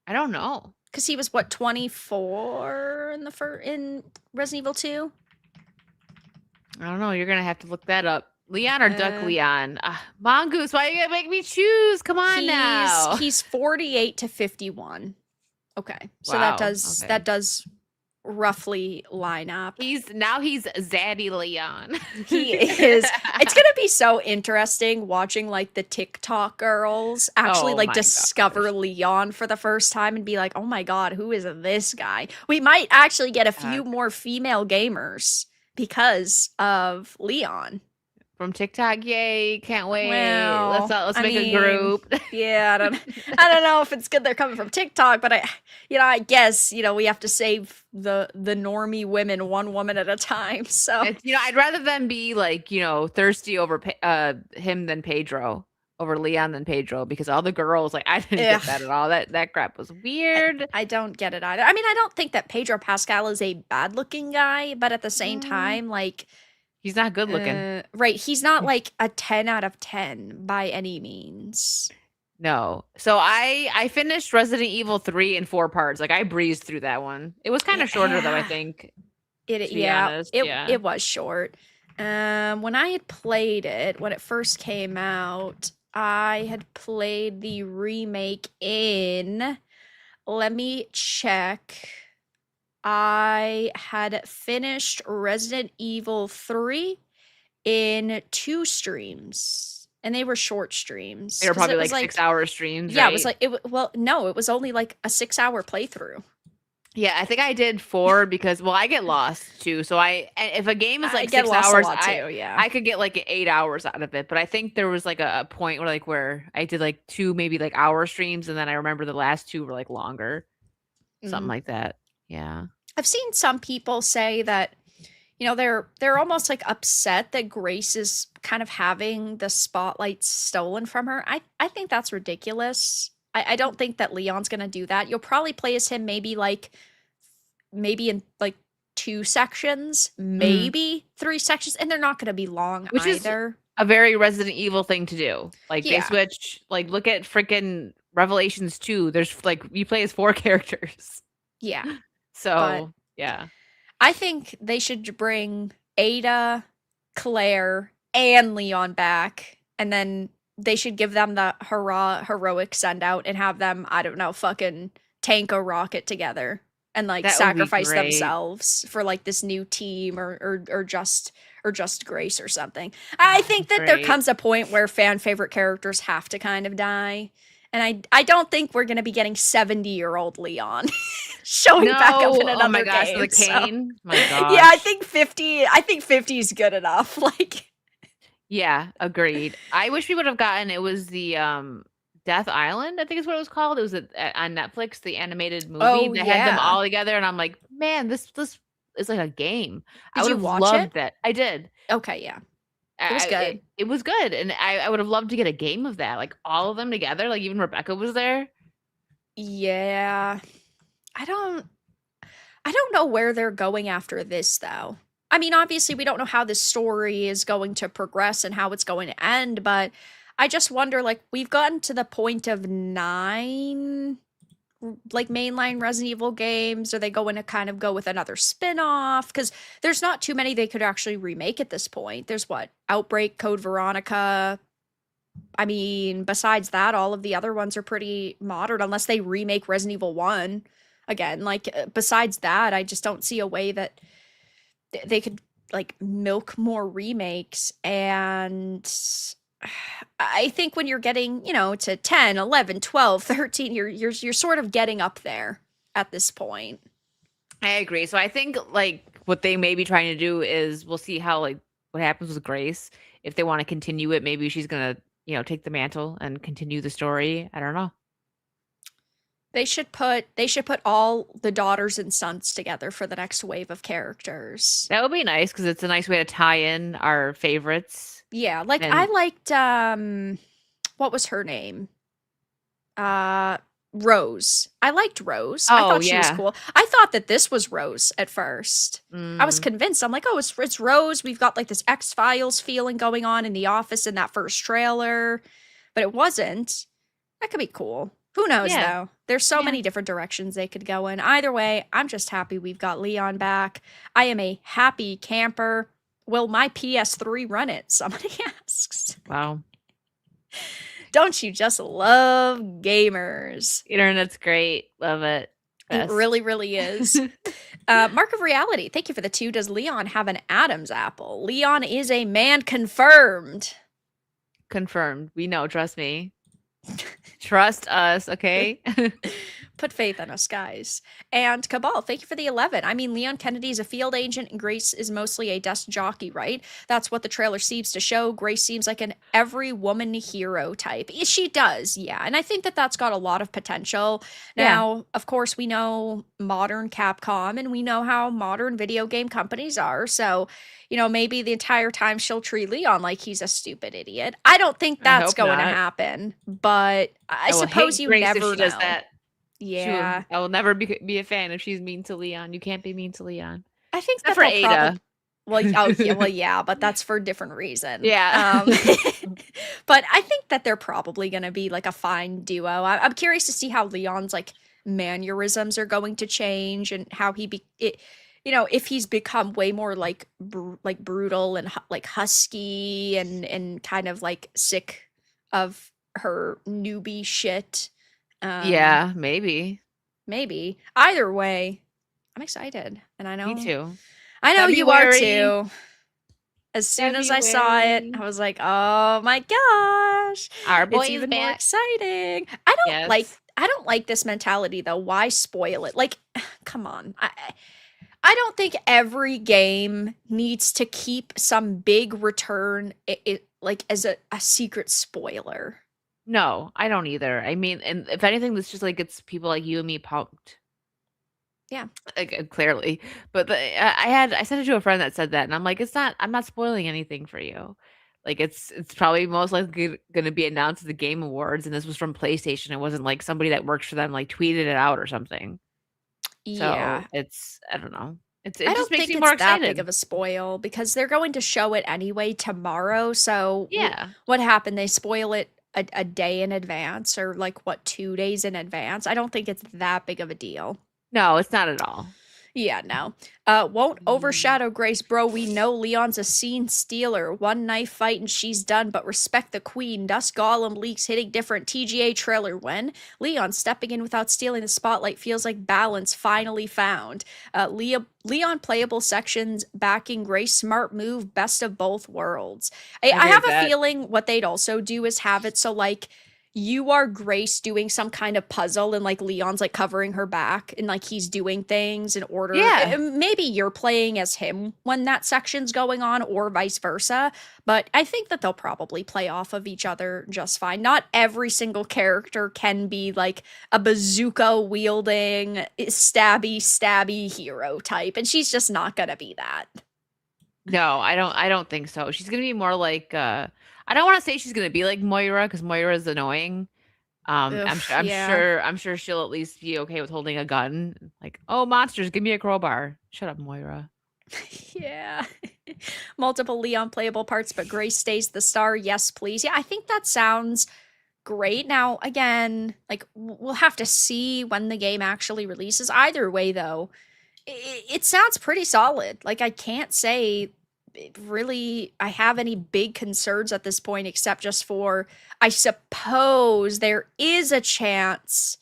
I don't know. Because he was what, 24 in Resident Evil 2? I don't know. You're gonna have to look that up. Leon or Duck Leon? Mongoose, why are you gonna make me choose? Come on now. He's 48 to 51. Okay, so Wow. that does roughly line up. He's Zaddy Leon. He is. It's gonna be so interesting watching like the TikTok girls actually discover Leon for the first time and be like, oh my god, who is this guy? We might actually get a few more female gamers because of Leon. From TikTok, yay! Can't wait. Well, let's make a group. Yeah, I don't know if it's good they're coming from TikTok, but I guess we have to save the normie women one woman at a time. So I'd rather them be like thirsty over him than Pedro, over Leon than Pedro, because all the girls I didn't get that at all. That crap was weird. I don't get it either. I mean, I don't think that Pedro Pascal is a bad looking guy, but at the same time, he's not good looking. Right. He's not like a 10 out of 10 by any means. No. So I finished Resident Evil 3 in 4 parts. I breezed through that one. It was kind of shorter though, I think. It was short. When I had played it, when it first came out, I had played the remake in, let me check. I had finished Resident Evil 3 in 2 streams, and they were short streams. They were probably 6-hour streams. Yeah, right? it was only a 6-hour playthrough. Yeah, I think I did 4 because I get lost too. So if a game is 6 hours, I could get 8 hours out of it. But I think there was a point where I did 2 maybe hour streams, and then I remember the last 2 were longer, something like that. Yeah. I've seen some people say that, they're almost upset that Grace is kind of having the spotlight stolen from her. I think that's ridiculous. I don't think that Leon's going to do that. You'll probably play as him maybe in 2 sections, maybe 3 sections, and they're not going to be long either. A very Resident Evil thing to do. They switch, look at freaking Revelations 2, there's like you play as 4 characters. Yeah. So, yeah. I think they should bring Ada, Claire, and Leon back, and then they should give them the heroic send out and have them, I don't know, fucking tank a rocket together and like That would be sacrifice great. themselves for like this new team or just Grace or something. I think that there Great. comes a point where fan favorite characters have to kind of die. And I don't think we're gonna be getting 70-year-old Leon showing back up in another oh my gosh, game. the cane. My gosh. Yeah, I think 50 is good enough. Like, Yeah, agreed. I wish we would have gotten it was the Death Island, I think is what it was called. It was on Netflix, the animated movie Oh, that had them yeah. all together, and I'm like, man, this is like a game. I Did would you have watch loved it? that. I did. Okay, yeah. It was good. It was good, and I would have loved to get a game of that, like all of them together. Like even Rebecca was there. Yeah. I don't know where they're going after this though. I mean, obviously we don't know how this story is going to progress and how it's going to end, but I just wonder, like, we've gotten to the point of 9 like mainline Resident Evil games. Are they going to kind of go with another spin-off? Because there's not too many they could actually remake at this point. There's what? Outbreak, Code Veronica. I mean, besides that, all of the other ones are pretty modern, unless they remake Resident Evil 1 again. Like, besides that, I just don't see a way that they could, like, milk more remakes. And I think when you're getting, to 10, 11, 12, 13, you're sort of getting up there at this point. I agree. So I think like what they may be trying to do is we'll see how like what happens with Grace. If they want to continue it, maybe she's gonna, take the mantle and continue the story. I don't know. They should put all the daughters and sons together for the next wave of characters. That would be nice because it's a nice way to tie in our favorites. Yeah, like And- I liked what was her name? Rose. I liked Rose. I Oh, thought she was yeah. cool. I thought that this was Rose at first. I was Mm, convinced. I'm like, oh, it's Rose. We've got like this X-Files feeling going on in the office in that first trailer, but it wasn't. That could be cool. Who knows Yeah. though? There's so Yeah. many different directions they could go in. Either way, I'm just happy we've got Leon back. I am a happy camper. Will my PS3 run it? Somebody asks. wow. Don't you just love gamers? Internet's great. Love it. It Best. really, really is. Mark of Reality, thank you for the 2. Does Leon have an Adam's apple? Leon is a man confirmed. Confirmed. We know. Trust me. Trust us. Okay. Put faith in us, guys. And Cabal, thank you for the 11. I mean, Leon Kennedy is a field agent and Grace is mostly a desk jockey, right? That's what the trailer seems to show. Grace seems like an every woman hero type. She does, yeah. And I think that that's got a lot of potential. Now, of course, we know modern Capcom and we know how modern video game companies are. So, maybe the entire time she'll treat Leon like he's a stupid idiot. I don't think I that's hope going to not. happen, but I will suppose hate you Grace if never she does know. that. Yeah. I will never be a fan if she's mean to Leon. You can't be mean to Leon. I think Except that for they'll Ada. yeah, but that's for a different reason. Yeah. But I think that they're probably going to be like a fine duo. I'm curious to see how Leon's like mannerisms are going to change and how if he's become way more like brutal and like husky and kind of like sick of her newbie shit. Yeah, maybe. Maybe. Either way, I'm excited. And I know Me too. I know you are February. too. As soon as I saw it, February. I was like, "Oh my gosh. Our boy It's is even more back. exciting." I don't like this mentality though. Why spoil it? Like, come on. I don't think every game needs to keep some big return like as a secret spoiler. No, I don't either. I mean, and if anything, this just like gets people like you and me pumped. Yeah. Like clearly, but I sent it to a friend that said that, and I'm like, I'm not spoiling anything for you. Like it's probably most likely going to be announced at the Game Awards, and this was from PlayStation. It wasn't like somebody that works for them like tweeted it out or something. Yeah. So I don't know. It I just don't makes think me it's more that excited. big of a spoil because they're going to show it anyway tomorrow. So Yeah. what happened? They spoil it a day in advance or like what 2 days in advance. I don't think it's that big of a deal. No, it's not at all. Yeah, no. Won't overshadow Grace, bro. We know Leon's a scene stealer. One knife fight and she's done, but respect the queen. Dust Gollum leaks hitting different. TGA trailer when Leon stepping in without stealing the spotlight feels like balance finally found. Leon playable sections backing Grace, smart move, best of both worlds. I have a feeling what they'd also do is have it so like you are Grace doing some kind of puzzle and like Leon's like covering her back and like he's doing things in order. Yeah. Maybe you're playing as him when that section's going on or vice versa. But I think that they'll probably play off of each other just fine. Not every single character can be like a bazooka wielding, stabby hero type. And she's just not going to be that. No, I don't think so. She's going to be more like, I don't want to say she's going to be like Moira because Moira is annoying. I'm sure she'll at least be okay with holding a gun. Like, oh, monsters, give me a crowbar. Shut up, Moira. Yeah. Multiple Leon playable parts, but Grace stays the star. Yes, please. Yeah, I think that sounds great. Now, again, like we'll have to see when the game actually releases. Either way, though, it sounds pretty solid. Like I can't say really I have any big concerns at this point except just for I suppose there is a chance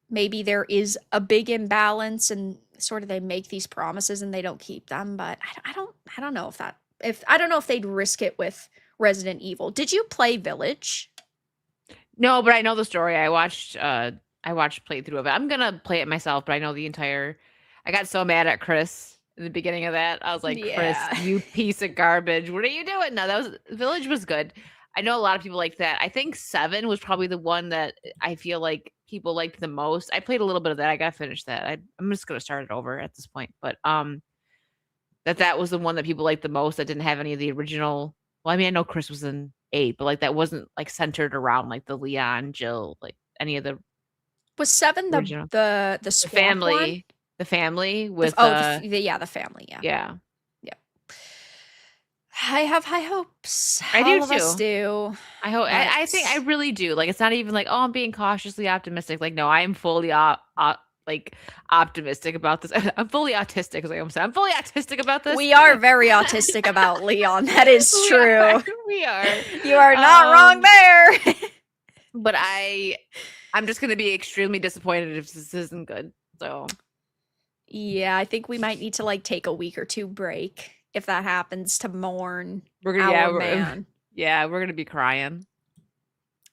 maybe there is a big imbalance and sort of they make these promises and they don't keep them, but I don't know if I don't know if they'd risk it with Resident Evil. Did you play Village? No, but I know the story. I watched playthrough of it. I'm gonna play it myself, but I know the entire I got so mad at Chris in the beginning of that. I was like, Chris, you piece of garbage. What are you doing? No, Village was good. I know a lot of people liked that. I think 7 was probably the one that I feel like people liked the most. I played a little bit of that. I got to finish that. I'm just going to start it over at this point. But that was the one that people liked the most that didn't have any of the original. Well, I mean, I know Chris was in 8, but like that wasn't like centered around like the Leon, Jill, like any of the. Was 7 the family one? The family with the family, yeah. I have high hopes. I All do of too. us do. I hope. I think I really do. Like it's not even like, oh, I'm being cautiously optimistic. Like no, I am fully like optimistic about this. I'm fully autistic, as I almost said. I'm fully autistic about this. We are very autistic about Leon. That is true. We are. You are not wrong there. But I'm just gonna be extremely disappointed if this isn't good. So. Yeah, I think we might need to like take a week or 2 break if that happens to mourn we're gonna man. We're gonna be crying.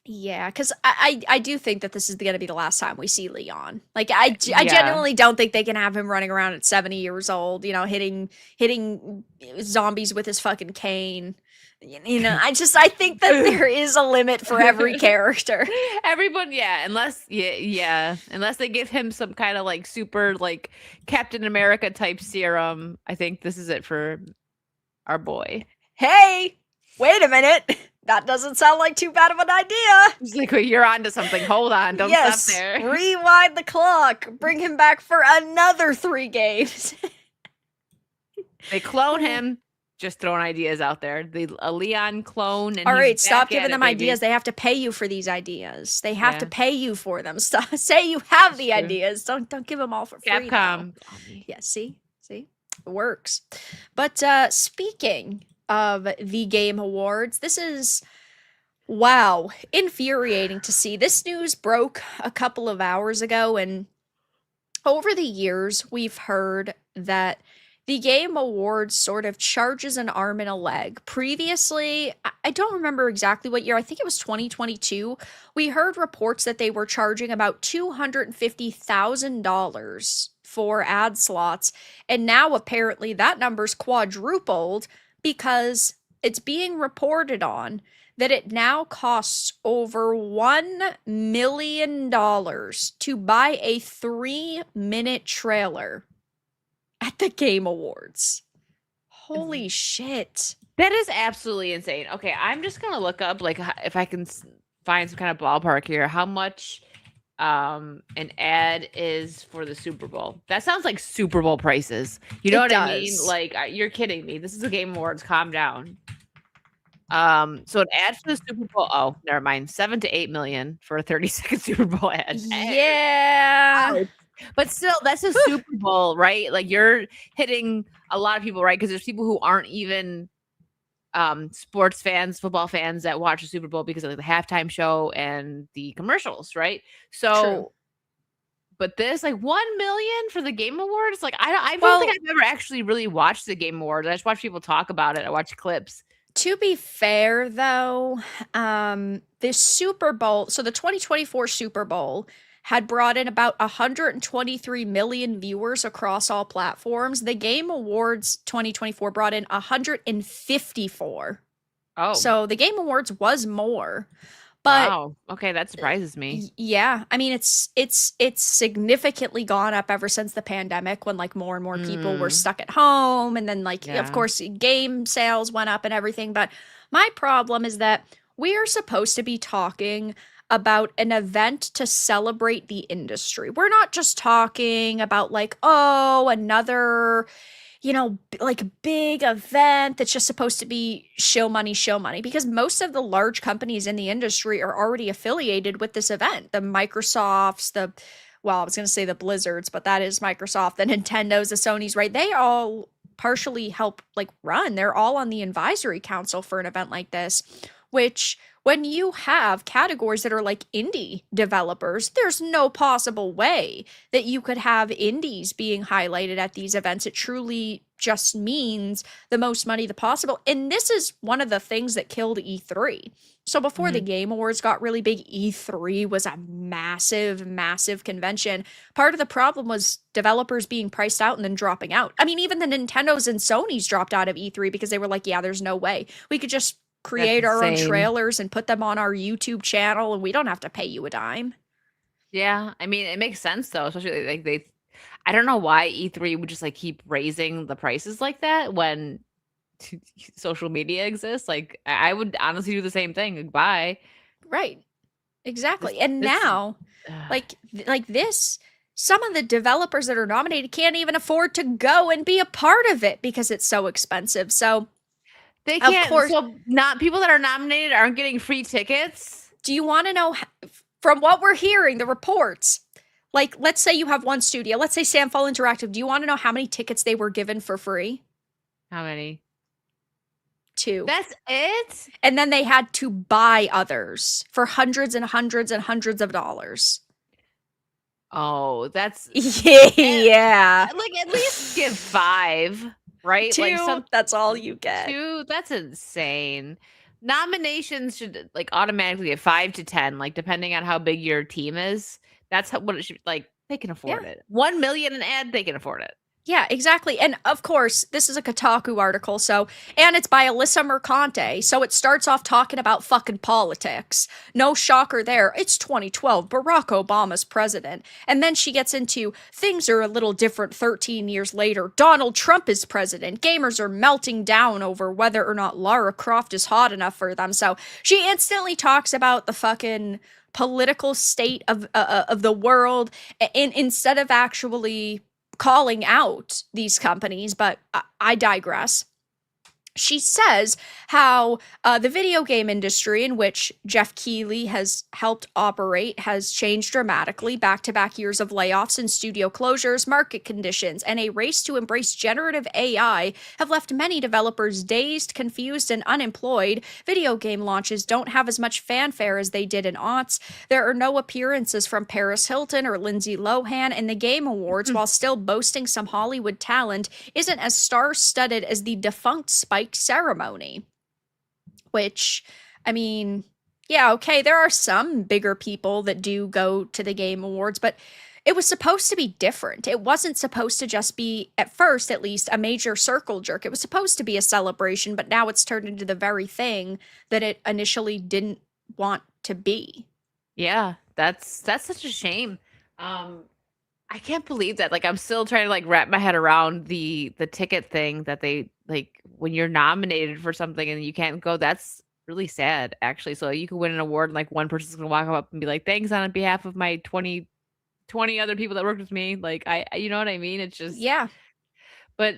Yeah, because I do think that this is gonna be the last time we see Leon. Like I genuinely don't think they can have him running around at 70 years old, hitting zombies with his fucking cane. I think that there is a limit for every character. Everyone, unless they give him some kind of like super like Captain America type serum. I think this is it for our boy. Hey, wait a minute. That doesn't sound like too bad of an idea. It's like, well, you're onto something. Hold on, don't stop there. Rewind the clock. Bring him back for another 3 games. They clone him. Just throwing ideas out there. A Leon clone. And all right, stop giving them ideas. They have to pay you for these ideas. They have to pay you for them. Stop. Say you have the ideas. Don't give them all for free. Capcom. Yeah, see, it works. But speaking of the Game Awards, this is infuriating to see. This news broke a couple of hours ago, and over the years, we've heard that the Game Awards sort of charges an arm and a leg. Previously, I don't remember exactly what year, I think it was 2022, we heard reports that they were charging about $250,000 for ad slots, and now apparently that number's quadrupled because it's being reported on that it now costs over $1 million to buy a 3-minute trailer at the Game Awards. Holy shit. That is absolutely insane. Okay, I'm just going to look up, like, if I can find some kind of ballpark here, how much an ad is for the Super Bowl. That sounds like Super Bowl prices. You know what I mean? Like, you're kidding me. This is a Game Awards. Calm down. So an ad for the Super Bowl. Oh, never mind. 7 to 8 million for a 30-second Super Bowl ad. Yeah. Ouch. But still, that's a Super Bowl, right? Like you're hitting a lot of people, right? Because there's people who aren't even sports fans, football fans that watch the Super Bowl because of like, the halftime show and the commercials, right? So, True. but this like 1 million for the Game Awards, like I Well- don't think I've ever actually really watched the Game Awards. I just watch people talk about it. I watch clips. To be fair, though, this Super Bowl, so the 2024 Super Bowl had brought in about 123 million viewers across all platforms. The Game Awards 2024 brought in 154. Oh, So the Game Awards was more. But wow. Okay, that surprises me. yeah, I mean it's significantly gone up ever since the pandemic when like more and more people were stuck at home, and then like Yeah. of course game sales went up and everything. But my problem is that we are supposed to be talking about an event to celebrate the industry. We're not just talking about like, oh, another like big event that's just supposed to be show money, because most of the large companies in the industry are already affiliated with this event. The Microsofts, I was going to say the Blizzards, but that is Microsoft, the Nintendos, the Sonys, right? They all partially help like run. They're all on the advisory council for an event like this, which when you have categories that are like indie developers, there's no possible way that you could have indies being highlighted at these events. It truly just means the most money the possible. And this is one of the things that killed E3. So before the Game Awards got really big, E3 was a massive, massive convention. Part of the problem was developers being priced out and then dropping out. I mean, even the Nintendos and Sonys dropped out of E3 because they were like, yeah, there's no way. We could just create our own trailers and put them on our YouTube channel, and we don't have to pay you a dime. Yeah, I mean, it makes sense though, especially like I don't know why E3 would just like keep raising the prices like that when social media exists. Like I would honestly do the same thing. Like, bye. Right. Exactly. And now, like this, some of the developers that are nominated can't even afford to go and be a part of it because it's so expensive. So they can't. Of course. So not people that are nominated aren't getting free tickets. Do you want to know from what we're hearing, the reports? Like, let's say you have one studio. Let's say Samfall Interactive. Do you want to know how many tickets they were given for free? How many? 2. That's it? And then they had to buy others for hundreds and hundreds and hundreds of dollars. Oh, that's Yeah. like at least give 5, right? 2, Like that's all you get. 2, that's insane. Nominations should like automatically get 5 to 10, like depending on how big your team is. That's what it should like. They can afford it. 1 million an ad, they can afford it. Yeah, exactly. And of course, this is a Kotaku article, and it's by Alyssa Mercante, so it starts off talking about fucking politics. No shocker there. It's 2012, Barack Obama's president. And then she gets into things are a little different 13 years later. Donald Trump is president. Gamers are melting down over whether or not Lara Croft is hot enough for them. So she instantly talks about the fucking political state of the world, and instead of actually calling out these companies, but I digress. She says how the video game industry, in which Jeff Keighley has helped operate, has changed dramatically. Back-to-back years of layoffs and studio closures, market conditions, and a race to embrace generative AI have left many developers dazed, confused, and unemployed. Video game launches don't have as much fanfare as they did in aughts. There are no appearances from Paris Hilton or Lindsay Lohan, and the Game Awards, while still boasting some Hollywood talent, isn't as star-studded as the defunct Spike ceremony. Which, I mean, yeah, okay, there are some bigger people that do go to the Game Awards, but it was supposed to be different. It wasn't supposed to just be, at first at least, a major circle jerk. It was supposed to be a celebration, but now it's turned into the very thing that it initially didn't want to be. Yeah, that's such a shame. I can't believe that. Like, I'm still trying to like wrap my head around the ticket thing that they like when you're nominated for something and you can't go. That's really sad, actually. So you could win an award and like one person's gonna walk up and be like, "Thanks on behalf of my 20 other people that worked with me." Like, you know what I mean? It's just Yeah. But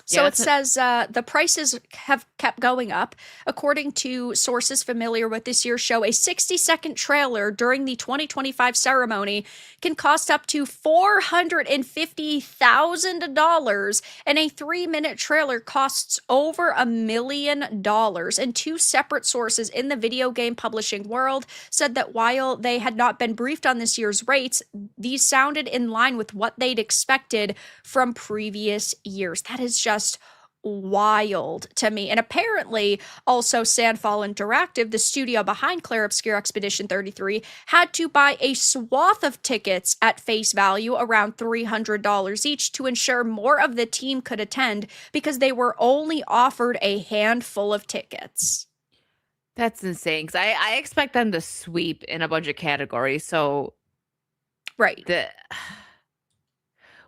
So it says the prices have kept going up. According to sources familiar with this year's show, a 60-second trailer during the 2025 ceremony can cost up to $450,000, and a 3-minute trailer costs over $1 million. And two separate sources in the video game publishing world said that while they had not been briefed on this year's rates, these sounded in line with what they'd expected from previous years. That is just wild to me. And apparently also Sandfall Interactive, the studio behind Clair Obscur Expedition 33, had to buy a swath of tickets at face value, around $300 each, to ensure more of the team could attend because they were only offered a handful of tickets. That's insane, because I expect them to sweep in a bunch of categories. So right.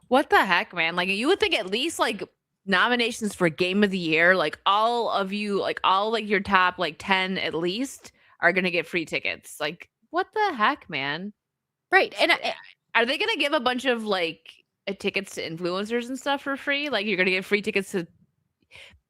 What the heck, man? Like, you would think at least like nominations for Game of the Year, like all of you, like all like your top like 10 at least are gonna get free tickets. Like, what the heck, man? Right. And are they gonna give a bunch of like tickets to influencers and stuff for free? Like, you're gonna give free tickets to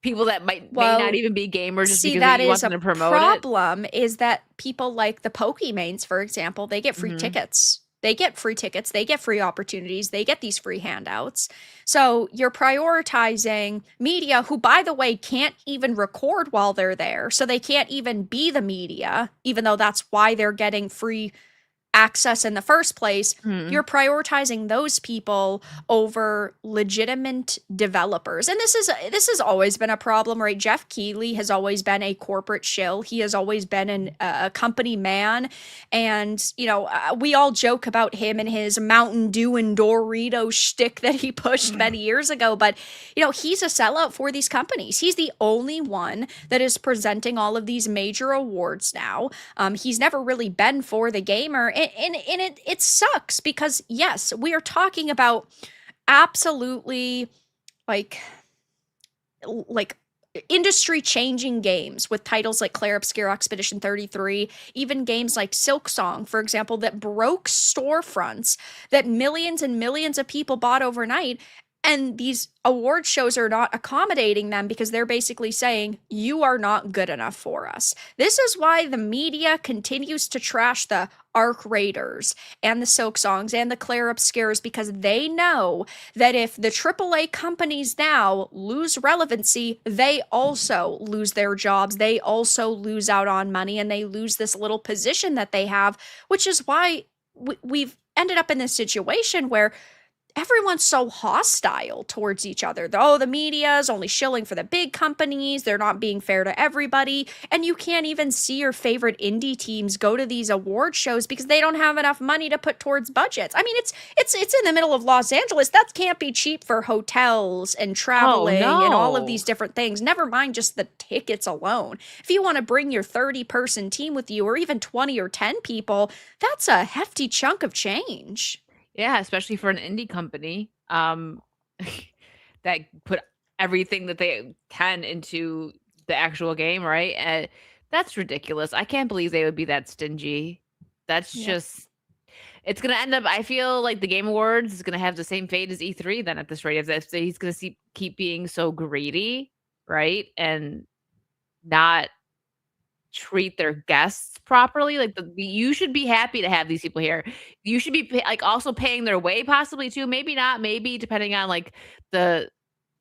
people that may not even be gamers, just because you want them to promote it? The problem is that people like the Pokemains, for example, they get free tickets. They get free tickets, they get free opportunities, they get these free handouts. So you're prioritizing media who, by the way, can't even record while they're there. So they can't even be the media, even though that's why they're getting free access in the first place. You're prioritizing those people over legitimate developers. And this has always been a problem, right? Jeff Keighley has always been a corporate shill. He has always been a company man. And, you know, we all joke about him and his Mountain Dew and Dorito shtick that he pushed many years ago. But, you know, he's a sellout for these companies. He's the only one that is presenting all of these major awards now. He's never really been for the gamer. And it sucks because, yes, we are talking about absolutely like industry changing games with titles like Clair Obscur Expedition 33, even games like Silksong, for example, that broke storefronts that millions and millions of people bought overnight. And these award shows are not accommodating them because they're basically saying, you are not good enough for us. This is why the media continues to trash the Arc Raiders and the Silksongs and the Clair Obscurs, because they know that if the AAA companies now lose relevancy, they also lose their jobs. They also lose out on money, and they lose this little position that they have, which is why we've ended up in this situation where everyone's so hostile towards each other. The media is only shilling for the big companies. They're not being fair to everybody. And you can't even see your favorite indie teams go to these award shows because they don't have enough money to put towards budgets. I mean, it's in the middle of Los Angeles. That can't be cheap for hotels and traveling and all of these different things. Never mind just the tickets alone. If you want to bring your 30-person team with you, or even 20 or 10 people, that's a hefty chunk of change. Yeah, especially for an indie company that put everything that they can into the actual game, right? That's ridiculous. I can't believe they would be that stingy. That's just, it's going to end up, I feel like the Game Awards is going to have the same fate as E3 then at this rate. He's going to keep being so greedy, right? And not treat their guests properly. Like, you should be happy to have these people here. You should be like also paying their way, possibly too. Maybe not, maybe depending on like the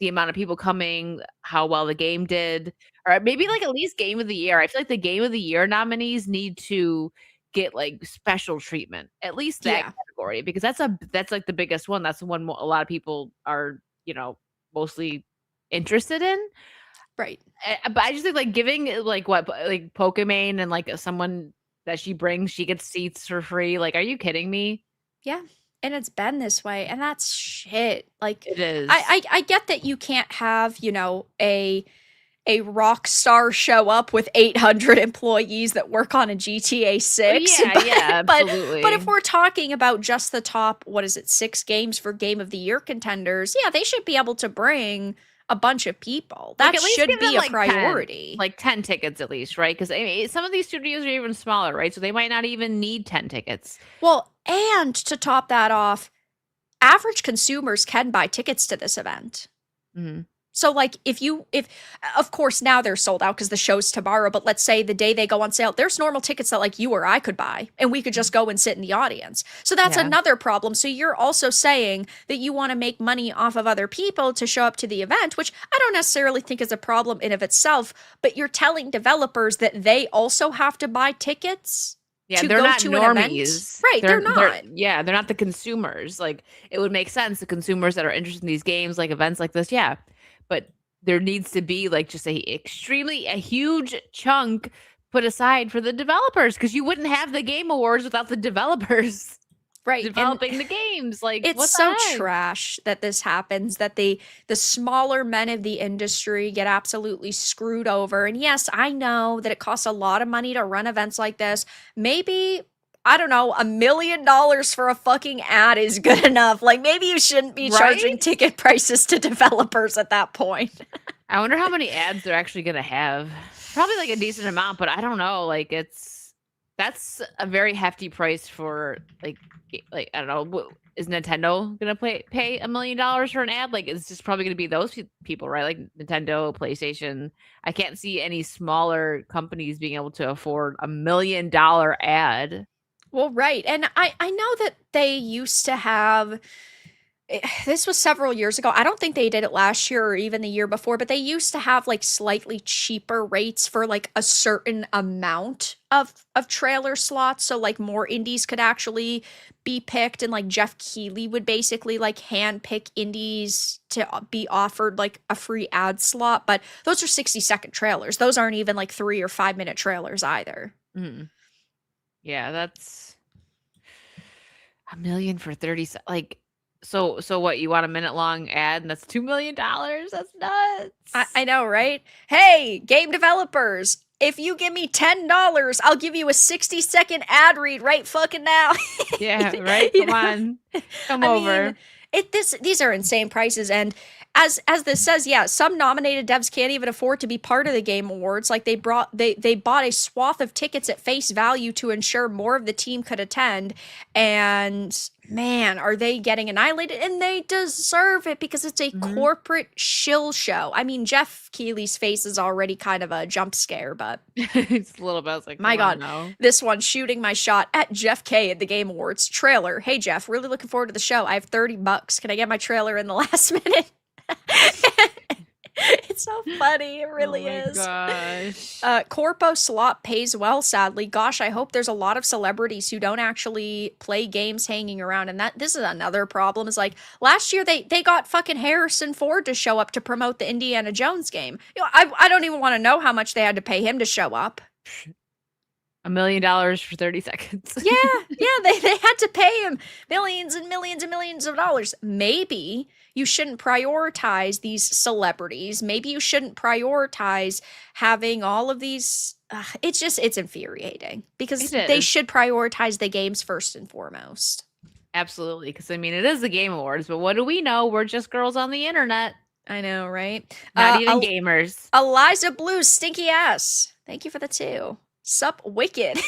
amount of people coming, how well the game did, or maybe like at least Game of the Year. I feel like the Game of the Year nominees need to get like special treatment, at least that category, because that's like the biggest one. That's the one a lot of people are, you know, mostly interested in. Right. But I just think like giving like Pokemon and like someone that she brings, she gets seats for free. Like, are you kidding me? Yeah. And it's been this way, and that's shit. Like, it is. I get that you can't have, you know, a rock star show up with 800 employees that work on a GTA 6. Yeah, absolutely. But if we're talking about just the top, 6 games for Game of the Year contenders, yeah, they should be able to bring a bunch of people. That should be a priority. 10 tickets at least, right? Because I mean, some of these studios are even smaller, right? So they might not even need 10 tickets. Well, and to top that off, average consumers can buy tickets to this event. Mm-hmm. So like if of course now they're sold out because the show's tomorrow, but let's say the day they go on sale, there's normal tickets that like you or I could buy and we could just go and sit in the audience. So that's another problem. So you're also saying that you want to make money off of other people to show up to the event, which I don't necessarily think is a problem in of itself, but you're telling developers that they also have to buy tickets. Yeah, they're not normies. Right, they're not. They're not the consumers. Like, it would make sense, the consumers that are interested in these games, like events like this, yeah. But there needs to be like just a huge chunk put aside for the developers, because you wouldn't have the Game Awards without the developers developing the games. Like, it's so trash that this happens, that the smaller men of the industry get absolutely screwed over. And yes, I know that it costs a lot of money to run events like this. Maybe, I don't know, $1 million for a fucking ad is good enough. Like, maybe you shouldn't be charging ticket prices to developers at that point. I wonder how many ads they're actually going to have. Probably like a decent amount, but I don't know. Like, that's a very hefty price for like I don't know. Is Nintendo going to pay $1 million for an ad? Like, it's just probably going to be those people, right? Like Nintendo, PlayStation. I can't see any smaller companies being able to afford $1 million ad. Well, right. And I know that they used to have, this was several years ago. I don't think they did it last year or even the year before, but they used to have like slightly cheaper rates for like a certain amount of trailer slots. So like more indies could actually be picked, and like Jeff Keighley would basically like hand pick indies to be offered like a free ad slot. But those are 60-second trailers. Those aren't even like 3 or 5 minute trailers either. Mm. Yeah, that's $1 million for 30 seconds. Like, so what, you want a minute long ad and that's $2 million? That's nuts. I know, right? Hey, game developers, if you give me $10, I'll give you a 60-second ad read right fucking now. Yeah, right? Come on. Come over. These are insane prices, and as this says, yeah, some nominated devs can't even afford to be part of the Game Awards. Like they bought a swath of tickets at face value to ensure more of the team could attend, and man, are they getting annihilated, and they deserve it because it's a corporate shill show. I mean, Jeff Keighley's face is already kind of a jump scare, but it's a little bit, I was like, my God, this one shooting my shot at Jeff K at the Game Awards trailer. Hey Jeff, really looking forward to the show. I have $30. Can I get my trailer in the last minute? It's so funny. It really is. Gosh. Corpo slot pays well, sadly. Gosh, I hope there's a lot of celebrities who don't actually play games hanging around. And this is another problem. Is like last year they got fucking Harrison Ford to show up to promote the Indiana Jones game. You know, I don't even want to know how much they had to pay him to show up. $1 million for 30 seconds. Yeah, they had to pay him millions and millions and millions of dollars. Maybe you shouldn't prioritize these celebrities. Maybe you shouldn't prioritize having all of these. It's infuriating because they should prioritize the games first and foremost. Absolutely, because I mean, it is the Game Awards, but what do we know? We're just girls on the internet. I know, right? Not even gamers. Eliza Blue's stinky ass. Thank you for the 2. Sup, Wicked.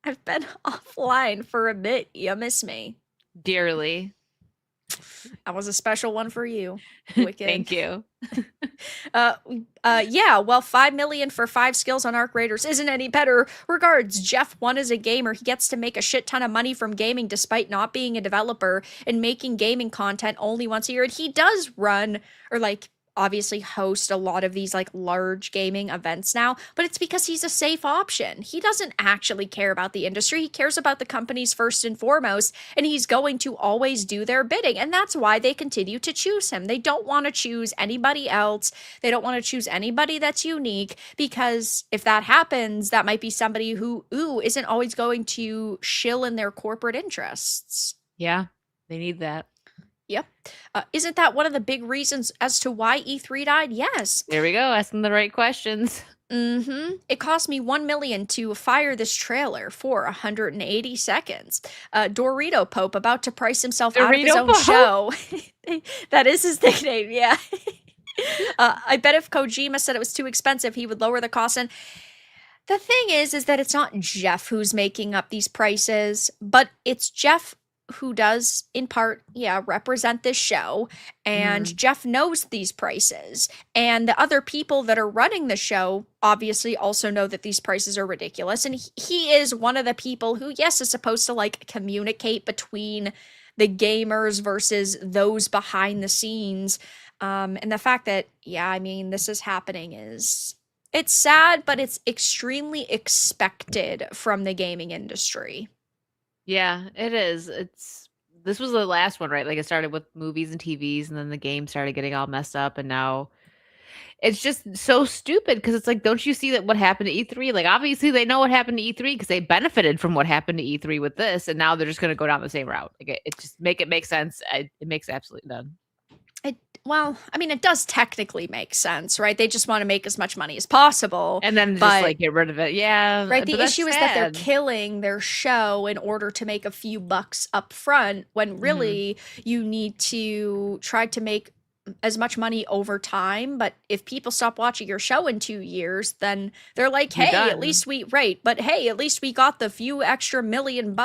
I've been offline for a bit. You miss me dearly. That was a special one for you, Wicked. Thank you. Yeah, well, $5 million for 5 skills on Arc Raiders isn't any better. Regards, Jeff 1 is a gamer. He gets to make a shit ton of money from gaming despite not being a developer and making gaming content only once a year. And he does run, or like, obviously host a lot of these like large gaming events now, but it's because he's a safe option. He doesn't actually care about the industry. He cares about the companies first and foremost, and he's going to always do their bidding. And that's why they continue to choose him. They don't want to choose anybody else. They don't want to choose anybody that's unique, because if that happens, that might be somebody who isn't always going to shill in their corporate interests. Yeah, they need that. Yep. Isn't that one of the big reasons as to why E3 died? Yes. There we go. Asking the right questions. It cost me $1 million to fire this trailer for 180 seconds. Dorito Pope about to price himself out of his own show. That is his nickname. Yeah. I bet if Kojima said it was too expensive, he would lower the cost. And the thing is that it's not Jeff who's making up these prices, but it's Jeff who does in part, represent this show, and Jeff knows these prices, and the other people that are running the show obviously also know that these prices are ridiculous, and he is one of the people who, yes, is supposed to like communicate between the gamers versus those behind the scenes. And the fact that, this is happening it's sad, but it's extremely expected from the gaming industry. Yeah, it is. This was the last one, right? Like it started with movies and TVs, and then the game started getting all messed up, and now it's just so stupid because it's like, don't you see that what happened to E3? Like obviously they know what happened to E3 because they benefited from what happened to E3 with this, and now they're just going to go down the same route. Like it just make sense. It makes absolutely none. It does technically make sense, right? They just want to make as much money as possible. And then just like get rid of it. Yeah. Right. The issue is that they're killing their show in order to make a few bucks up front when really you need to try to make as much money over time. But if people stop watching your show in 2 years, then they're like, hey, at least we got the few extra $1 million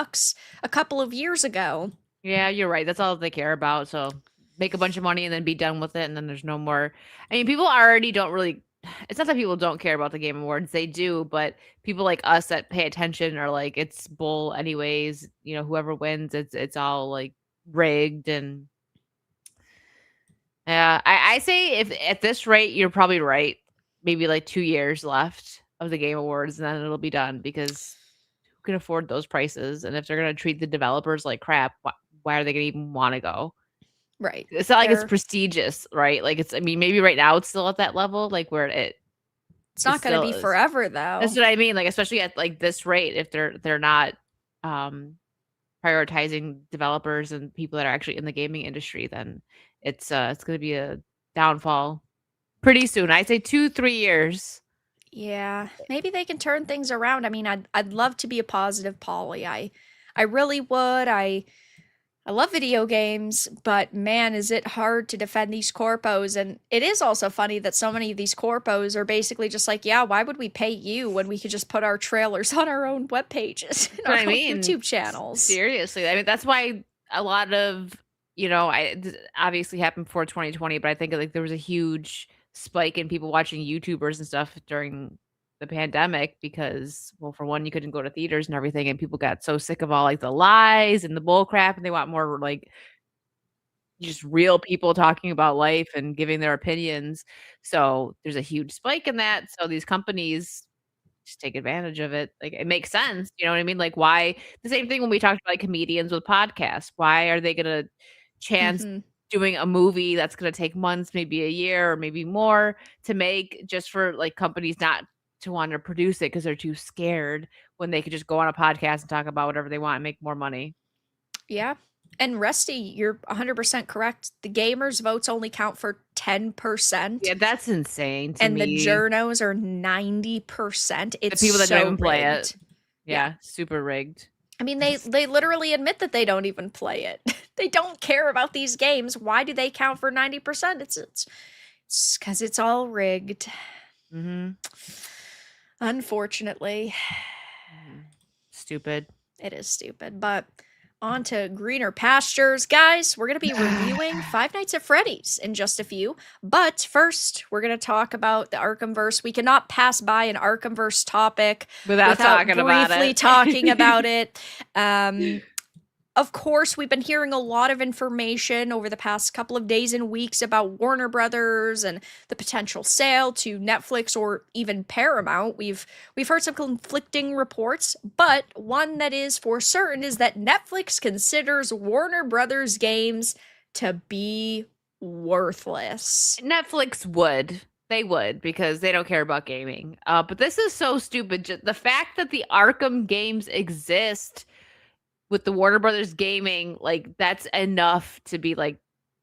a couple of years ago. Yeah, you're right. That's all they care about. So make a bunch of money and then be done with it, and then there's no more. I mean, people already don't really. It's not that people don't care about the Game Awards; they do. But people like us that pay attention are like, it's bull anyways. You know, whoever wins, it's all like rigged. And yeah, I say if at this rate, you're probably right. Maybe like 2 years left of the Game Awards, and then it'll be done because who can afford those prices? And if they're gonna treat the developers like crap, why are they gonna even want to go? Right. It's not like it's prestigious, right? Like maybe right now it's still at that level, like where it's not going to be forever though. That's what I mean. Like, especially at like this rate, if they're not prioritizing developers and people that are actually in the gaming industry, then it's going to be a downfall pretty soon. I'd say 2-3 years. Yeah, maybe they can turn things around. I mean, I'd love to be a positive Polly. I really would. I love video games, but man, is it hard to defend these corpos. And it is also funny that so many of these corpos are basically just like, yeah, why would we pay you when we could just put our trailers on our own web pages and our own YouTube channels? Seriously. I mean, that's why a lot of, obviously happened before 2020, but I think like there was a huge spike in people watching YouTubers and stuff during the pandemic because, well, for one, you couldn't go to theaters and everything, and people got so sick of all like the lies and the bull crap, and they want more like just real people talking about life and giving their opinions. So there's a huge spike in that. So these companies just take advantage of it. Like it makes sense. You know what I mean? Like why the same thing when we talked about like comedians with podcasts. Why are they gonna chance doing a movie that's gonna take months, maybe a year or maybe more to make just for like companies not to want to produce it because they're too scared when they could just go on a podcast and talk about whatever they want and make more money. Yeah. And Rusty, you're 100% correct. The gamers' votes only count for 10%. Yeah, that's insane to and me. The journos are 90%. It's the people that so don't even play rigged. it. Yeah, super rigged. I mean, they literally admit that they don't even play it. They don't care about these games. Why do they count for 90%? It's because it's all rigged. Unfortunately. Stupid. It is stupid, but on to greener pastures. Guys, we're going to be reviewing Five Nights at Freddy's in just a few, but first, we're going to talk about the Arkhamverse. We cannot pass by an Arkhamverse topic without briefly talking about it. Of course, we've been hearing a lot of information over the past couple of days and weeks about Warner Brothers and the potential sale to Netflix or even Paramount. We've heard some conflicting reports, but one that is for certain is that Netflix considers Warner Brothers games to be worthless. Netflix would. They would because they don't care about gaming. But this is so stupid. The fact that the Arkham games exist with the Warner Brothers gaming, like that's enough to be like,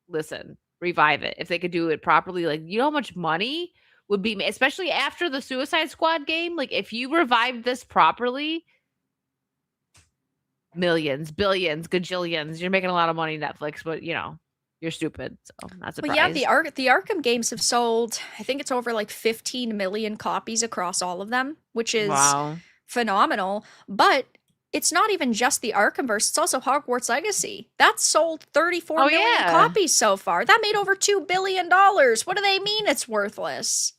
listen, revive it. If they could do it properly, like, you know how much money would be, especially after the Suicide Squad game? Like if you revived this properly, millions, billions, gajillions, you're making a lot of money, Netflix, but you're stupid. So not surprised. Well, yeah, the Arkham games have sold, I think it's over like 15 million copies across all of them, which is phenomenal. But it's not even just the Arkhamverse, it's also Hogwarts Legacy. That's sold 34 million copies so far. That made over $2 billion. What do they mean it's worthless?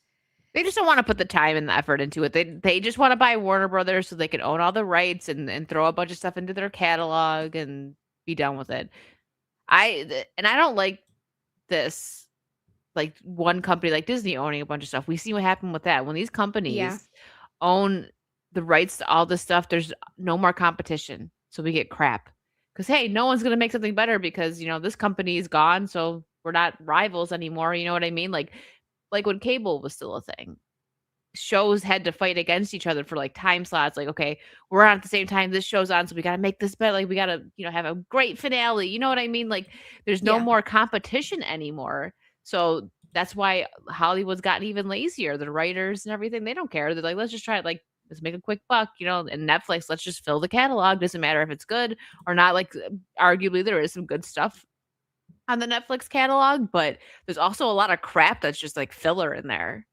They just don't want to put the time and the effort into it. They just want to buy Warner Brothers so they can own all the rights and throw a bunch of stuff into their catalog and be done with it. I don't like this, like one company like Disney owning a bunch of stuff. We see what happened with that. When these companies own the rights to all this stuff, there's no more competition. So we get crap. Because hey, no one's gonna make something better because this company is gone, so we're not rivals anymore. You know what I mean? Like when cable was still a thing. Shows had to fight against each other for like time slots. Like, okay, we're on at the same time this show's on, so we got to make this better. Like, we got to, have a great finale. You know what I mean? Like, there's no more competition anymore. So that's why Hollywood's gotten even lazier. The writers and everything, they don't care. They're like, let's just try it. Like, let's make a quick buck, and Netflix, let's just fill the catalog. Doesn't matter if it's good or not. Like, arguably, there is some good stuff on the Netflix catalog, but there's also a lot of crap that's just like filler in there.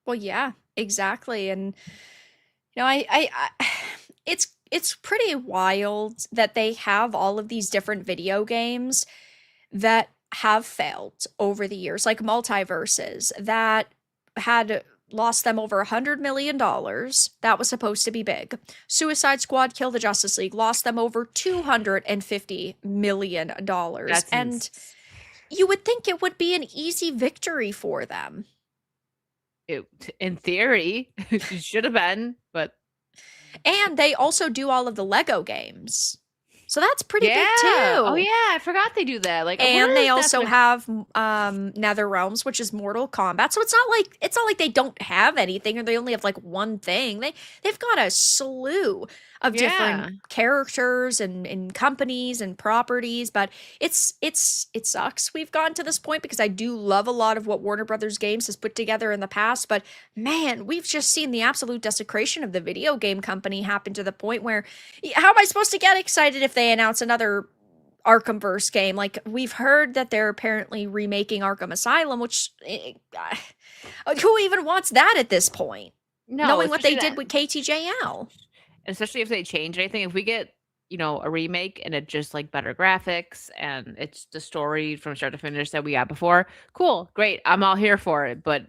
Well, yeah, exactly. And I it's pretty wild that they have all of these different video games that have failed over the years, like Multiverses that had lost them over $100 million. That was supposed to be big. Suicide Squad Kill the Justice League lost them over $250 million. And you would think it would be an easy victory for them. In theory, it should have been, but. And they also do all of the Lego games. So that's pretty big too. Oh yeah, I forgot they do that. Like, and they also have NetherRealms, which is Mortal Kombat. So it's not like they don't have anything or they only have like one thing. They've got a slew of different characters and companies and properties, but it sucks we've gotten to this point because I do love a lot of what Warner Brothers Games has put together in the past, but man, we've just seen the absolute desecration of the video game company happen to the point where how am I supposed to get excited if they announce another Arkhamverse game? Like, we've heard that they're apparently remaking Arkham Asylum, which who even wants that at this point? No, knowing what they did with KTJL. Especially if they change anything. If we get, a remake and it's just like better graphics and it's the story from start to finish that we got before, cool, great. I'm all here for it. But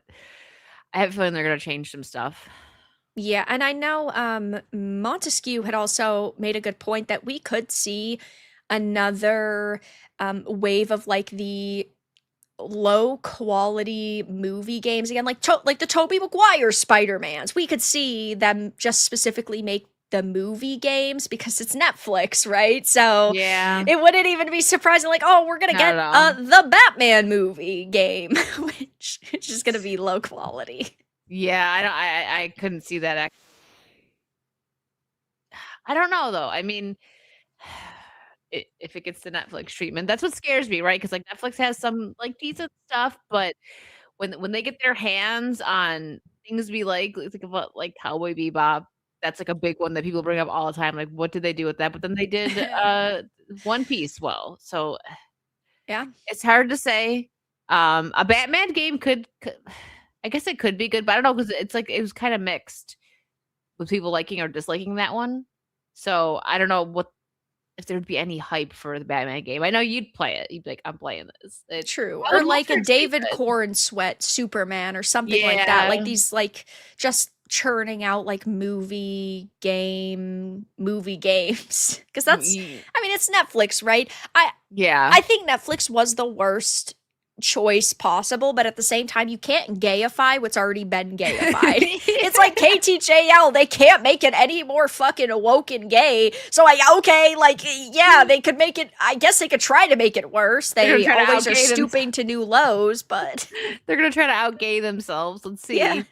I have a feeling they're going to change some stuff. Yeah, and I know Montesquieu had also made a good point that we could see another wave of like the low quality movie games again, like the Tobey Maguire Spider-Mans. We could see them just specifically make the movie games because it's Netflix, right? So it wouldn't even be surprising, like, oh, we're gonna get the Batman movie game, which is gonna be low quality. Yeah, I couldn't see that. I don't know though. I mean, if it gets the Netflix treatment, that's what scares me, right? Because like Netflix has some like decent stuff, but when they get their hands on things we like about like Cowboy Bebop, that's like a big one that people bring up all the time. Like, what did they do with that? But then they did One Piece well, so yeah, it's hard to say. A Batman game could I guess it could be good, but I don't know because it's like it was kind of mixed with people liking or disliking that one. So I don't know if there'd be any hype for the Batman game. I know you'd play it. You'd be like, I'm playing this. It's true. Or like a David Corn Sweat Superman or something like that. Like these like just churning out like movie games. Because that's I mean, it's Netflix, right? I think Netflix was the worst choice possible, but at the same time you can't gayify what's already been gayified. It's like KTJL, they can't make it any more fucking awoke and gay, so they could make it, I guess they could try to make it worse. They always are stooping to new lows, but they're gonna try to out-gay themselves. Let's see. Yeah,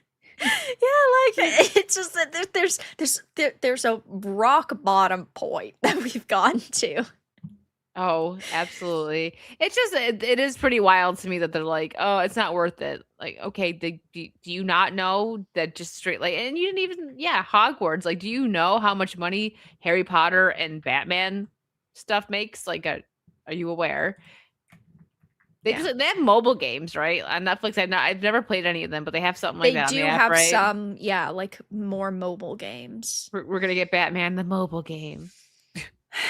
it's just that there's a rock bottom point that we've gotten to. Oh, absolutely. It's just, it is pretty wild to me that they're like, oh, it's not worth it. Like, okay, do you not know that just straight, like, and you didn't even, Hogwarts, like, do you know how much money Harry Potter and Batman stuff makes? Like, are you aware? They have mobile games, right? On Netflix. I've never played any of them, but they have something like They that do on the app, have right? some, like more mobile games. We're gonna get Batman the mobile game.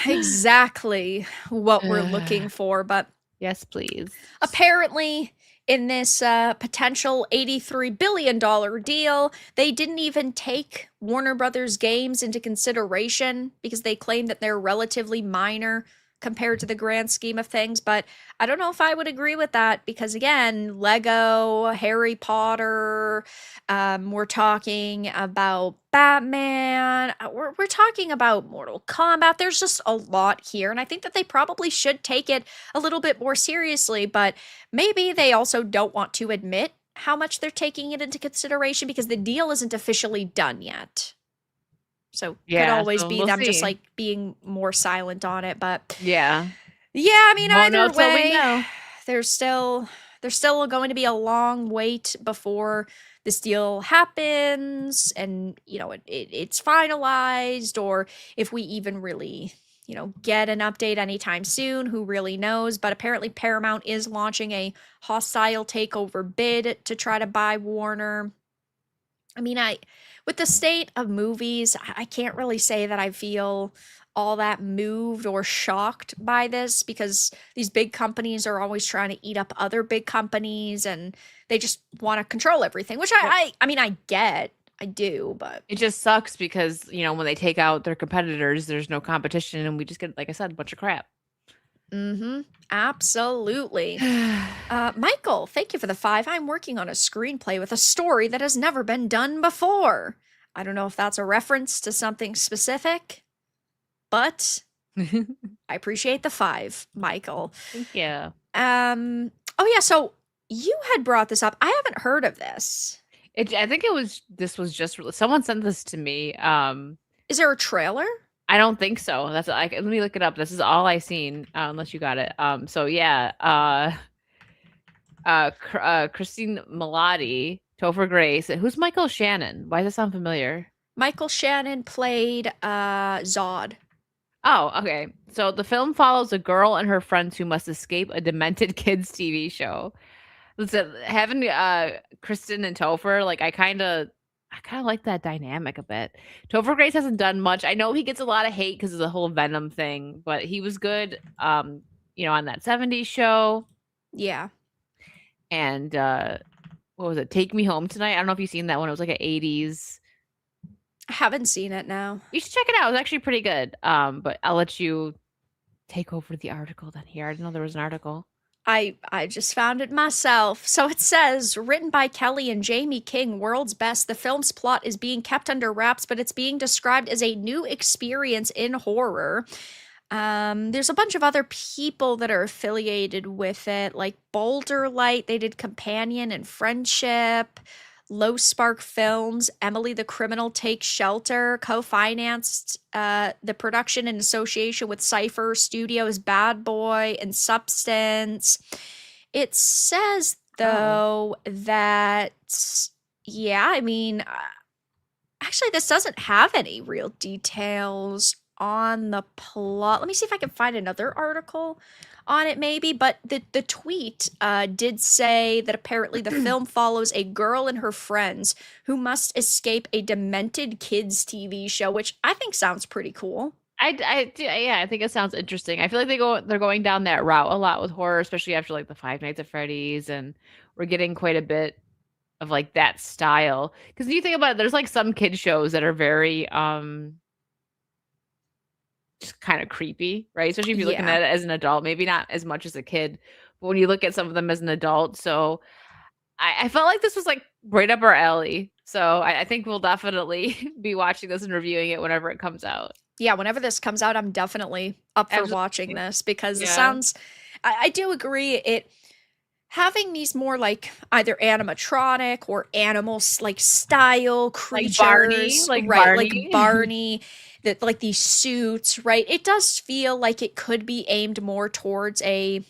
Exactly what we're looking for, but yes, please. Apparently, in this potential $83 billion deal, they didn't even take Warner Brothers games into consideration because they claim that they're relatively minor compared to the grand scheme of things. But I don't know if I would agree with that because, again, Lego, Harry Potter, we're talking about Batman, we're talking about Mortal Kombat. There's just a lot here. And I think that they probably should take it a little bit more seriously, but maybe they also don't want to admit how much they're taking it into consideration because the deal isn't officially done yet. So could always be them just like being more silent on it, but yeah, I mean, either way, there's still going to be a long wait before this deal happens and it's finalized, or if we even really get an update anytime soon. Who really knows? But apparently Paramount is launching a hostile takeover bid to try to buy Warner. I mean, with the state of movies, I can't really say that I feel all that moved or shocked by this because these big companies are always trying to eat up other big companies and they just want to control everything, which I mean, I get. I do, but it just sucks because, when they take out their competitors, there's no competition and we just get, like I said, a bunch of crap. Absolutely. Michael, thank you for the 5. I'm working on a screenplay with a story that has never been done before. I don't know if that's a reference to something specific, but I appreciate the 5, Michael. Thank you. Oh yeah, so you had brought this up. I haven't heard of this. I think this was just someone sent this to me. Is there a trailer? I don't think so. Let me look it up. This is all I've seen, unless you got it. So yeah, Christine Milioti, Topher Grace. Who's Michael Shannon? Why does that sound familiar? Michael Shannon played Zod. Oh, okay. So the film follows a girl and her friends who must escape a demented kids TV show. Listen, having Kristen and Topher, like I kind of like that dynamic a bit. Topher Grace hasn't done much. I know he gets a lot of hate because of the whole Venom thing, but he was good, on that 70s show. Yeah. And what was it? Take Me Home Tonight. I don't know if you've seen that one. It was like an 80s. I haven't seen it now. You should check it out. It was actually pretty good. But I'll let you take over the article then here. I didn't know there was an article. I just found it myself. So it says, written by Kelly and Jamie King, World's Best, the film's plot is being kept under wraps, but it's being described as a new experience in horror. There's a bunch of other people that are affiliated with it, like Boulder Light, they did Companion and Friendship. Low Spark Films, Emily the Criminal Takes Shelter, co-financed the production in association with Cypher Studios' Bad Boy and Substance. It says, though, that, I mean, actually, this doesn't have any real details on the plot. Let me see if I can find another article on it maybe, but the tweet did say that apparently the film follows a girl and her friends who must escape a demented kids TV show, which I think sounds pretty cool. I think it sounds interesting. I feel like they're going down that route a lot with horror, especially after like the Five Nights at Freddy's, and we're getting quite a bit of like that style. Because when you think about it, there's like some kid shows that are very just kind of creepy, right? Especially if you're looking at it as an adult, maybe not as much as a kid, but when you look at some of them as an adult. So I felt like this was like right up our alley. So I think we'll definitely be watching this and reviewing it whenever it comes out. Yeah, whenever this comes out, I'm definitely up for watching this because it sounds, I do agree, it having these more like either animatronic or animals like style creatures, like Barney. like Barney. That like these suits, right? It does feel like it could be aimed more towards a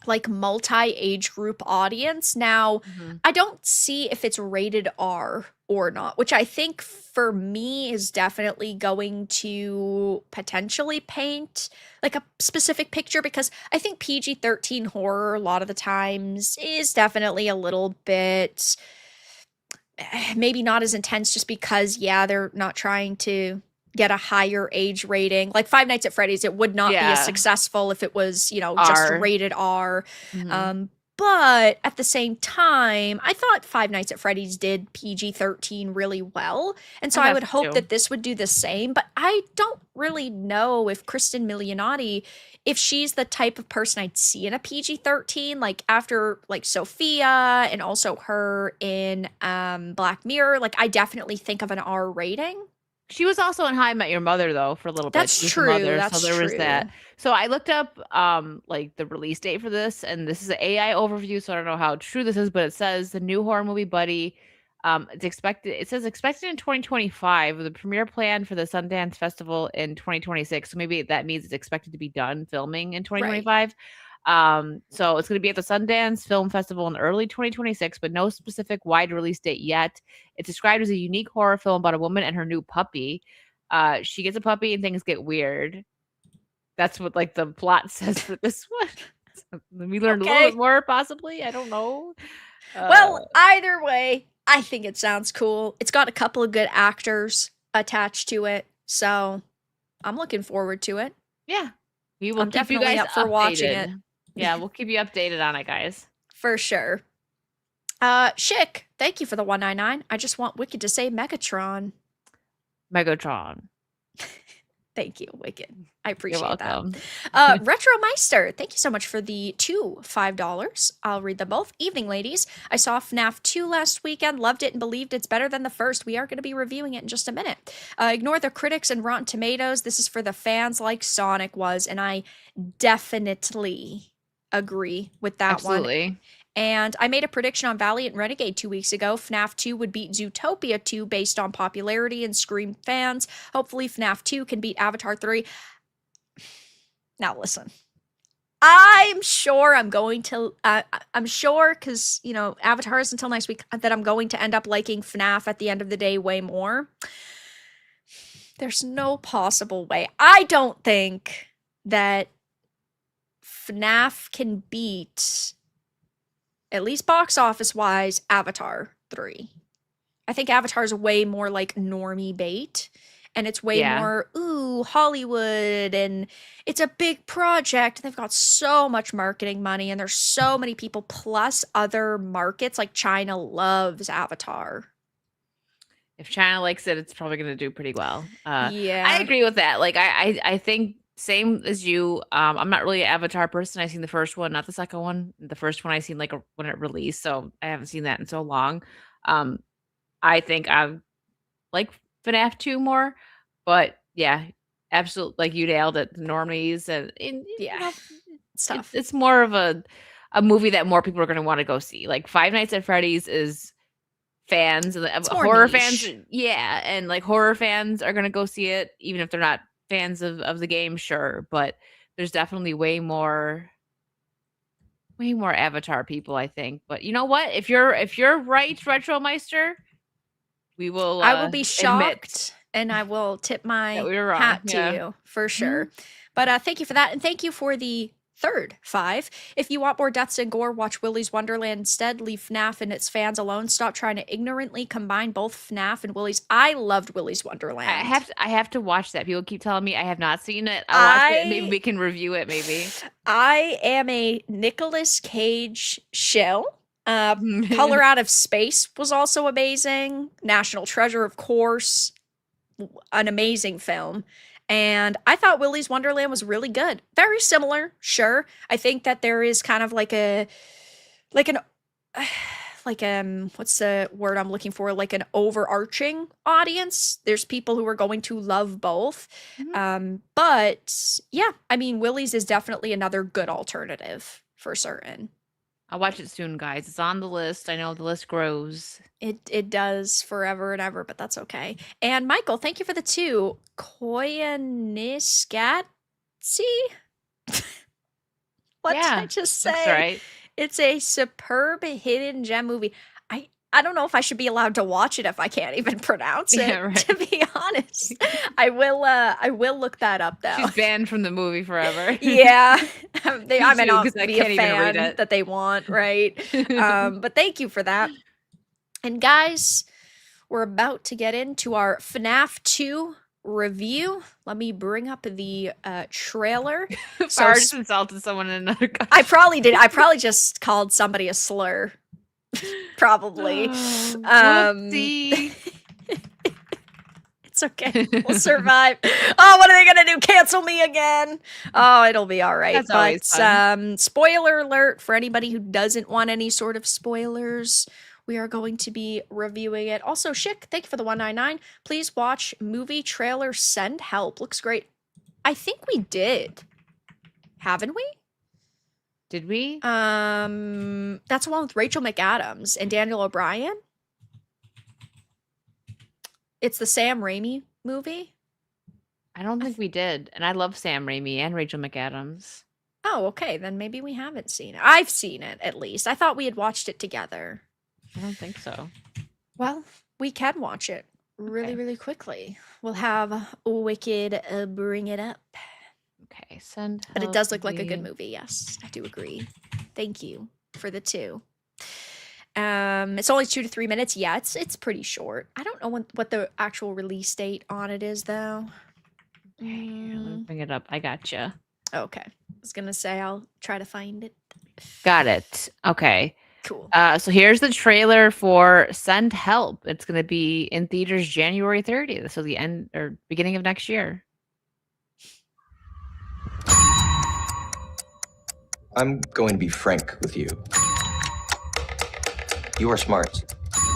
like multi-age group audience. Now, I don't see if it's rated R or not, which I think for me is definitely going to potentially paint like a specific picture, because I think PG-13 horror a lot of the times is definitely a little bit maybe not as intense, just because they're not trying to get a higher age rating. Like Five Nights at Freddy's, it would not be as successful if it was, just rated R. But at the same time, I thought Five Nights at Freddy's did PG-13 really well. And so I would hope that this would do the same. But I don't really know if Kristen Milioti, if she's the type of person I'd see in a PG-13, like after like Sophia and also her in Black Mirror. Like I definitely think of an R rating. She was also in How I Met Your Mother though for a little bit. That's true. So there was that. So I looked up like the release date for this, and this is an AI overview, so I don't know how true this is, but it says the new horror movie Buddy. It says expected in 2025 with a premiere plan for the Sundance Festival in 2026. So maybe that means it's expected to be done filming in 2025. So it's going to be at the Sundance Film Festival in early 2026, but no specific wide release date yet. It's described as a unique horror film about a woman and her new puppy. She gets a puppy and things get weird. That's what like the plot says for this one. So we learned a little bit more, possibly. I don't know. Well, either way, I think it sounds cool. It's got a couple of good actors attached to it, so I'm looking forward to it. Yeah, we will I'm keep you definitely guys up for watching it. Yeah, we'll keep you updated on it, guys. For sure. Schick, thank you for the 199. I just want Wicked to say Megatron. Thank you, Wicked. I appreciate that. Retromeister, thank you so much for the $5. I'll read them both. Evening, ladies. I saw FNAF 2 last weekend, loved it, and believed it's better than the first. We are going to be reviewing it in just a minute. Ignore the critics and Rotten Tomatoes. This is for the fans like Sonic was, and I definitely agree with that one. And I made a prediction on Valiant Renegade 2 weeks ago. FNAF 2 would beat Zootopia 2 based on popularity and Scream fans. Hopefully FNAF 2 can beat Avatar 3. Now listen. I'm sure I'm going to, I'm sure because, Avatar is until next week, that I'm going to end up liking FNAF at the end of the day way more. There's no possible way. I don't think that FNAF can beat, at least box office wise, Avatar 3. I think Avatar is way more like normie bait, and it's way more Hollywood, and it's a big project. They've got so much marketing money, and there's so many people, plus other markets like China loves Avatar. If China likes it, it's probably going to do pretty well. Yeah, I agree with that. Like I think same as you. I'm not really an Avatar person. I've seen the first one, not the second one. The first one I seen when it released, so I haven't seen that in so long. I think I like FNAF 2 more, but yeah, absolutely, like you nailed it. The normies and stuff. It's more of a movie that more people are going to want to go see. Like Five Nights at Freddy's is fans and horror fans, and like horror fans are going to go see it, even if they're not fans of the game, sure, but there's definitely way more Avatar people, I think. But you know what? If you're right, Retromeister, I will be shocked and I will tip my hat to you for sure. But thank you for that, and thank you for the third $5. If you want more deaths and gore, watch Willy's Wonderland instead. Leave FNAF and its fans alone. Stop trying to ignorantly combine both FNAF and Willy's. I loved Willy's Wonderland. I have to watch that. People keep telling me I have not seen it. I'll watch it. Maybe we can review it. Maybe. I am a Nicolas Cage shill. Color Out of Space was also amazing. National Treasure, of course, an amazing film. And I thought Willy's Wonderland was really good. Very similar, sure. I think that there is kind of what's the word I'm looking for? Like an overarching audience. There's people who are going to love both. But yeah, I mean, Willy's is definitely another good alternative for certain. I'll watch it soon, guys. It's on the list. I know the list grows. It does forever and ever, but that's okay. And Michael, thank you for the 2. Koyaanisqatsi? What did Yeah, I just looks say? right. It's a superb hidden gem movie. I don't know if I should be allowed to watch it if I can't even pronounce it. Yeah, right. To be honest, I will look that up though. She's banned from the movie forever. Yeah, Me I may too, not 'cause I be a can't even read fan it. that they want, right? But thank you for that. And guys, we're about to get into our FNAF 2 review. Let me bring up the trailer. So Vara just insulted someone in another country. I probably did. I probably just called somebody a slur. Probably. Whoopsie. It's okay. We'll survive. Oh, what are they gonna do? Cancel me again? Oh, it'll be all right. That's always fun. Spoiler alert for anybody who doesn't want any sort of spoilers. We are going to be reviewing it. Also, Schick, thank you for the 199. Please watch movie trailer Send Help. Looks great. I think we did. Haven't we? Did we? That's the one with Rachel McAdams and Daniel O'Brien. It's the Sam Raimi movie. I don't think we did. And I love Sam Raimi and Rachel McAdams. Oh, okay. Then maybe we haven't seen it. I've seen it, at least. I thought we had watched it together. I don't think so. Well, we can watch it really, Okay. really quickly. We'll have Wicked bring it up. Okay, send. But it help does look like a good me. movie. Yes, I do agree. Thank you for the 2. It's only 2 to 3 minutes. Yeah, it's pretty short. I don't know what the actual release date on it is, though. Okay, here, let me bring it up. I gotcha. Okay. I was gonna say I'll try to find it. Got it. Okay. Cool. So here's the trailer for Send Help. It's going to be in theaters January 30th, so the end or beginning of next year. I'm going to be frank with you. You are smart.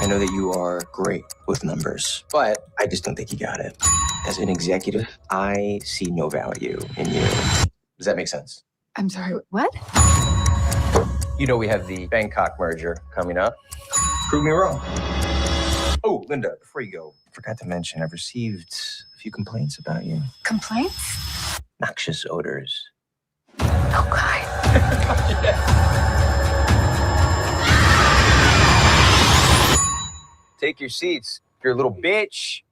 I know that you are great with numbers, but I just don't think you got it. As an executive, I see no value in you. Does that make sense? I'm sorry, what? You know we have the Bangkok merger coming up. Prove me wrong. Oh, Linda, before you go, I forgot to mention I've received a few complaints about you. Complaints? Noxious odors. Oh, God. Take your seats. You're a little bitch.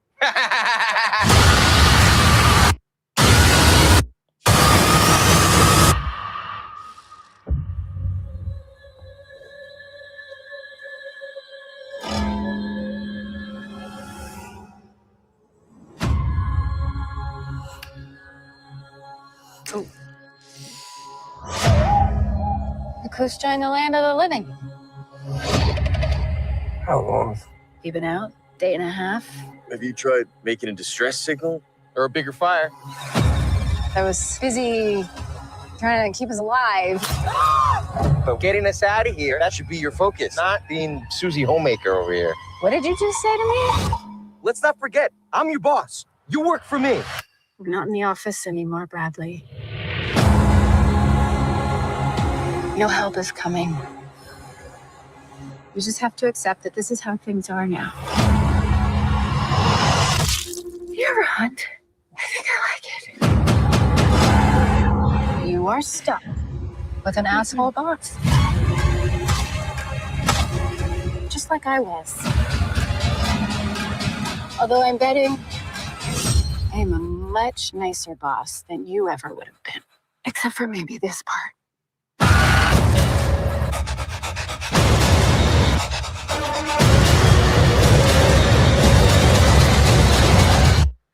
The coast joined the land of the living. How long? You been out? Day and a half? Have you tried making a distress signal or a bigger fire? I was busy trying to keep us alive. But getting us out of here, that should be your focus, not being Susie Homemaker over here. What did you just say to me? Let's not forget, I'm your boss. You work for me. We're not in the office anymore, Bradley. No help is coming. You just have to accept that this is how things are now. You ever hunt? I think I like it. You are stuck with an asshole boss. Just like I was. Although I'm betting I am a much nicer boss than you ever would have been. Except for maybe this part.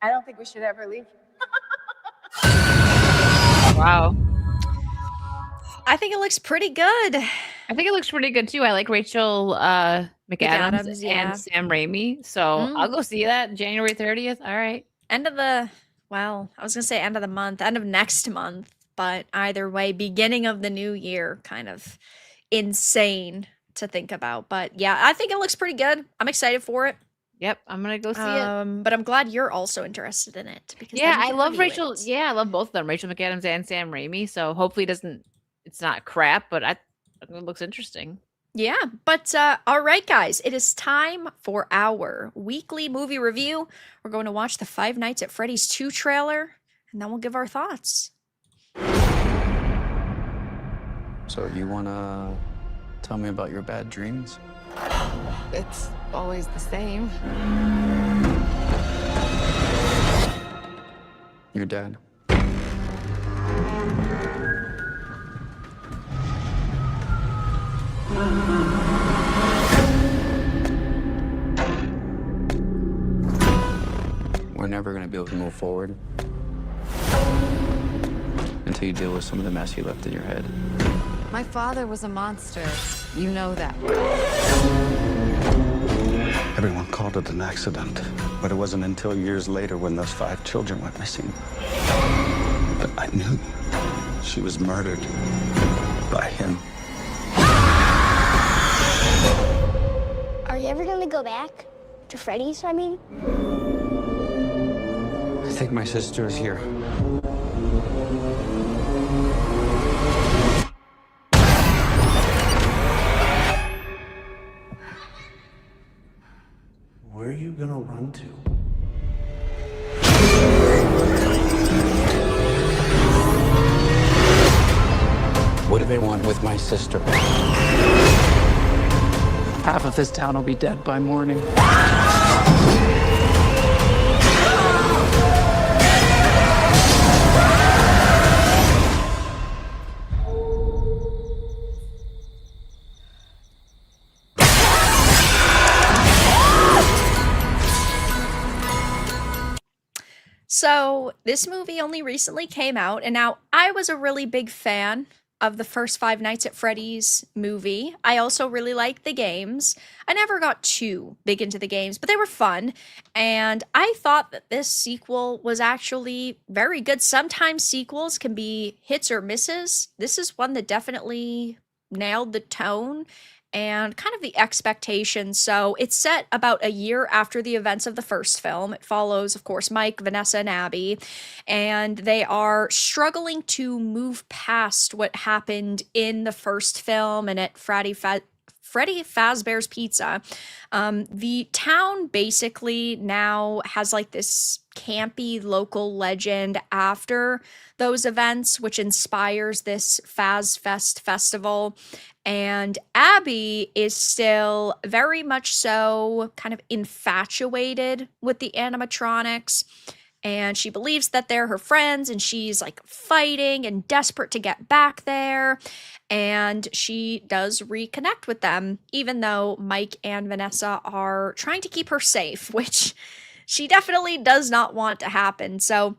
I don't think we should ever leave. Wow. I think it looks pretty good. I think it looks pretty good too. I like Rachel McAdams yeah. and Sam Raimi. So I'll go see that January 30th. All right. End of the, well, I was gonna say end of the month, end of next month, but either way, beginning of the new year, kind of insane to think about. But yeah, I think it looks pretty good. I'm excited for it. Yep, I'm gonna go see it. But I'm glad you're also interested in it because Yeah, then we I can love review Rachel. it. Yeah, I love both of them, Rachel McAdams and Sam Raimi. So hopefully it's not crap, but it looks interesting. Yeah, but all right, guys, it is time for our weekly movie review. We're going to watch the Five Nights at Freddy's 2 trailer, and then we'll give our thoughts. So you wanna tell me about your bad dreams? It's always the same. Your dad. We're never gonna be able to move forward until you deal with some of the mess you left in your head. My father was a monster. You know that. Everyone called it an accident, but it wasn't until years later when those 5 children went missing that I knew she was murdered by him. Are you ever gonna go back to Freddy's, I mean? I think my sister is here. Where are you gonna run to? What do they want with my sister? Half of this town will be dead by morning. So this movie only recently came out, and now I was a really big fan of the first Five Nights at Freddy's movie. I also really liked the games. I never got too big into the games, but they were fun. And I thought that this sequel was actually very good. Sometimes sequels can be hits or misses. This is one that definitely nailed the tone and kind of the expectations. So it's set about a year after the events of the first film. It follows, of course, Mike, Vanessa, and Abby, and they are struggling to move past what happened in the first film and at Freddy Fazbear's Pizza. The town basically now has like this campy local legend after those events, which inspires this Faz Fest festival. And Abby is still very much so kind of infatuated with the animatronics. And she believes that they're her friends, and she's like fighting and desperate to get back there. And she does reconnect with them, even though Mike and Vanessa are trying to keep her safe, which she definitely does not want to happen. So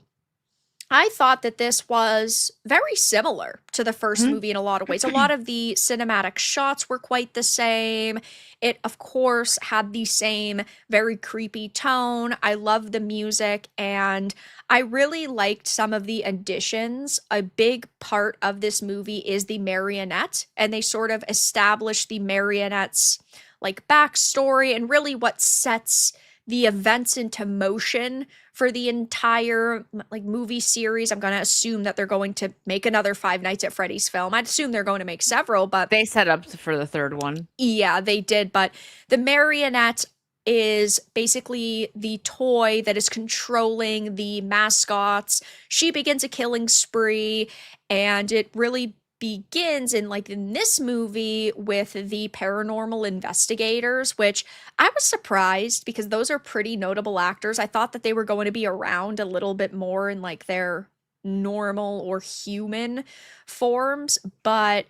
I thought that this was very similar to the first movie in a lot of ways. A lot of the cinematic shots were quite the same. It, of course, had the same very creepy tone. I love the music, and I really liked some of the additions. A big part of this movie is the marionette, and they sort of establish the marionette's like backstory and really what sets the events into motion for the entire like movie series. I'm going to assume that they're going to make another Five Nights at Freddy's film. I'd assume they're going to make several, but they set up for the third one. Yeah, they did. But the marionette is basically the toy that is controlling the mascots. She begins a killing spree, and it really begins in this movie with the paranormal investigators, which I was surprised because those are pretty notable actors. I thought that they were going to be around a little bit more in like their normal or human forms, but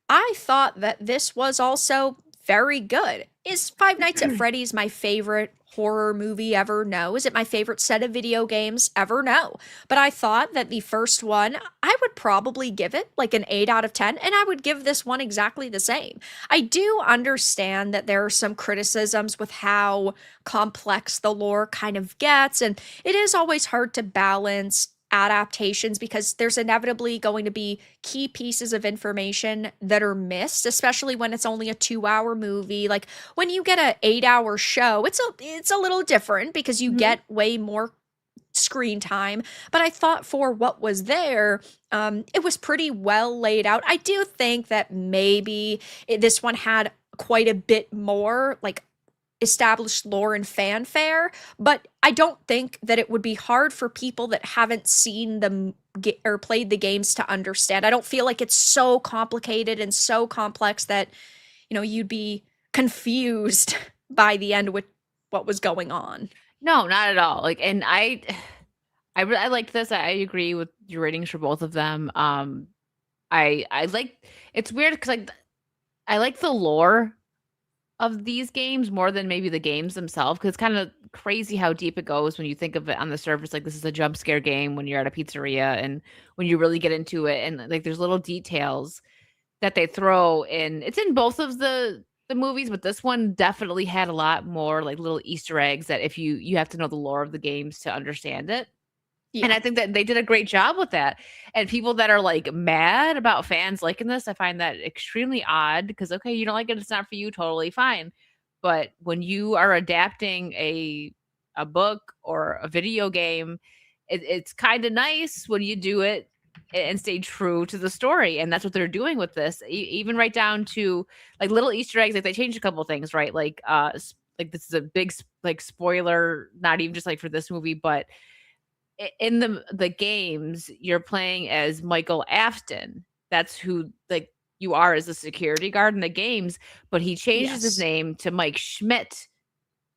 I thought that this was also very good. Is Five Nights at Freddy's my favorite horror movie ever? No. Is it my favorite set of video games ever? No. But I thought that the first one, I would probably give it like an 8 out of 10, and I would give this one exactly the same. I do understand that there are some criticisms with how complex the lore kind of gets, and it is always hard to balance adaptations because there's inevitably going to be key pieces of information that are missed, especially when it's only a 2-hour movie. Like when you get an 8-hour show, it's a little different because you get way more screen time. But I thought for what was there, it was pretty well laid out. I do think that maybe this one had quite a bit more like established lore and fanfare, but I don't think that it would be hard for people that haven't seen or played the games to understand. I don't feel like it's so complicated and so complex that, you'd be confused by the end with what was going on. No, not at all. Like, and I liked this. I agree with your ratings for both of them. I like, it's weird because like I like the lore of these games more than maybe the games themselves, because it's kind of crazy how deep it goes when you think of it on the surface. Like, this is a jump scare game when you're at a pizzeria, and when you really get into it, and like there's little details that they throw in. It's in both of the movies, but this one definitely had a lot more like little Easter eggs that if you have to know the lore of the games to understand it. Yeah. And I think that they did a great job with that. And people that are like mad about fans liking this, I find that extremely odd, because okay, you don't like it, it's not for you, totally fine. But when you are adapting a book or a video game, it's kind of nice when you do it and stay true to the story. And that's what they're doing with this. Even right down to like little Easter eggs. Like, they changed a couple things, right? Like this is a big like spoiler, not even just like for this movie, but in the games, you're playing as Michael Afton. That's who like you are as a security guard in the games, but he changes his name to Mike Schmidt,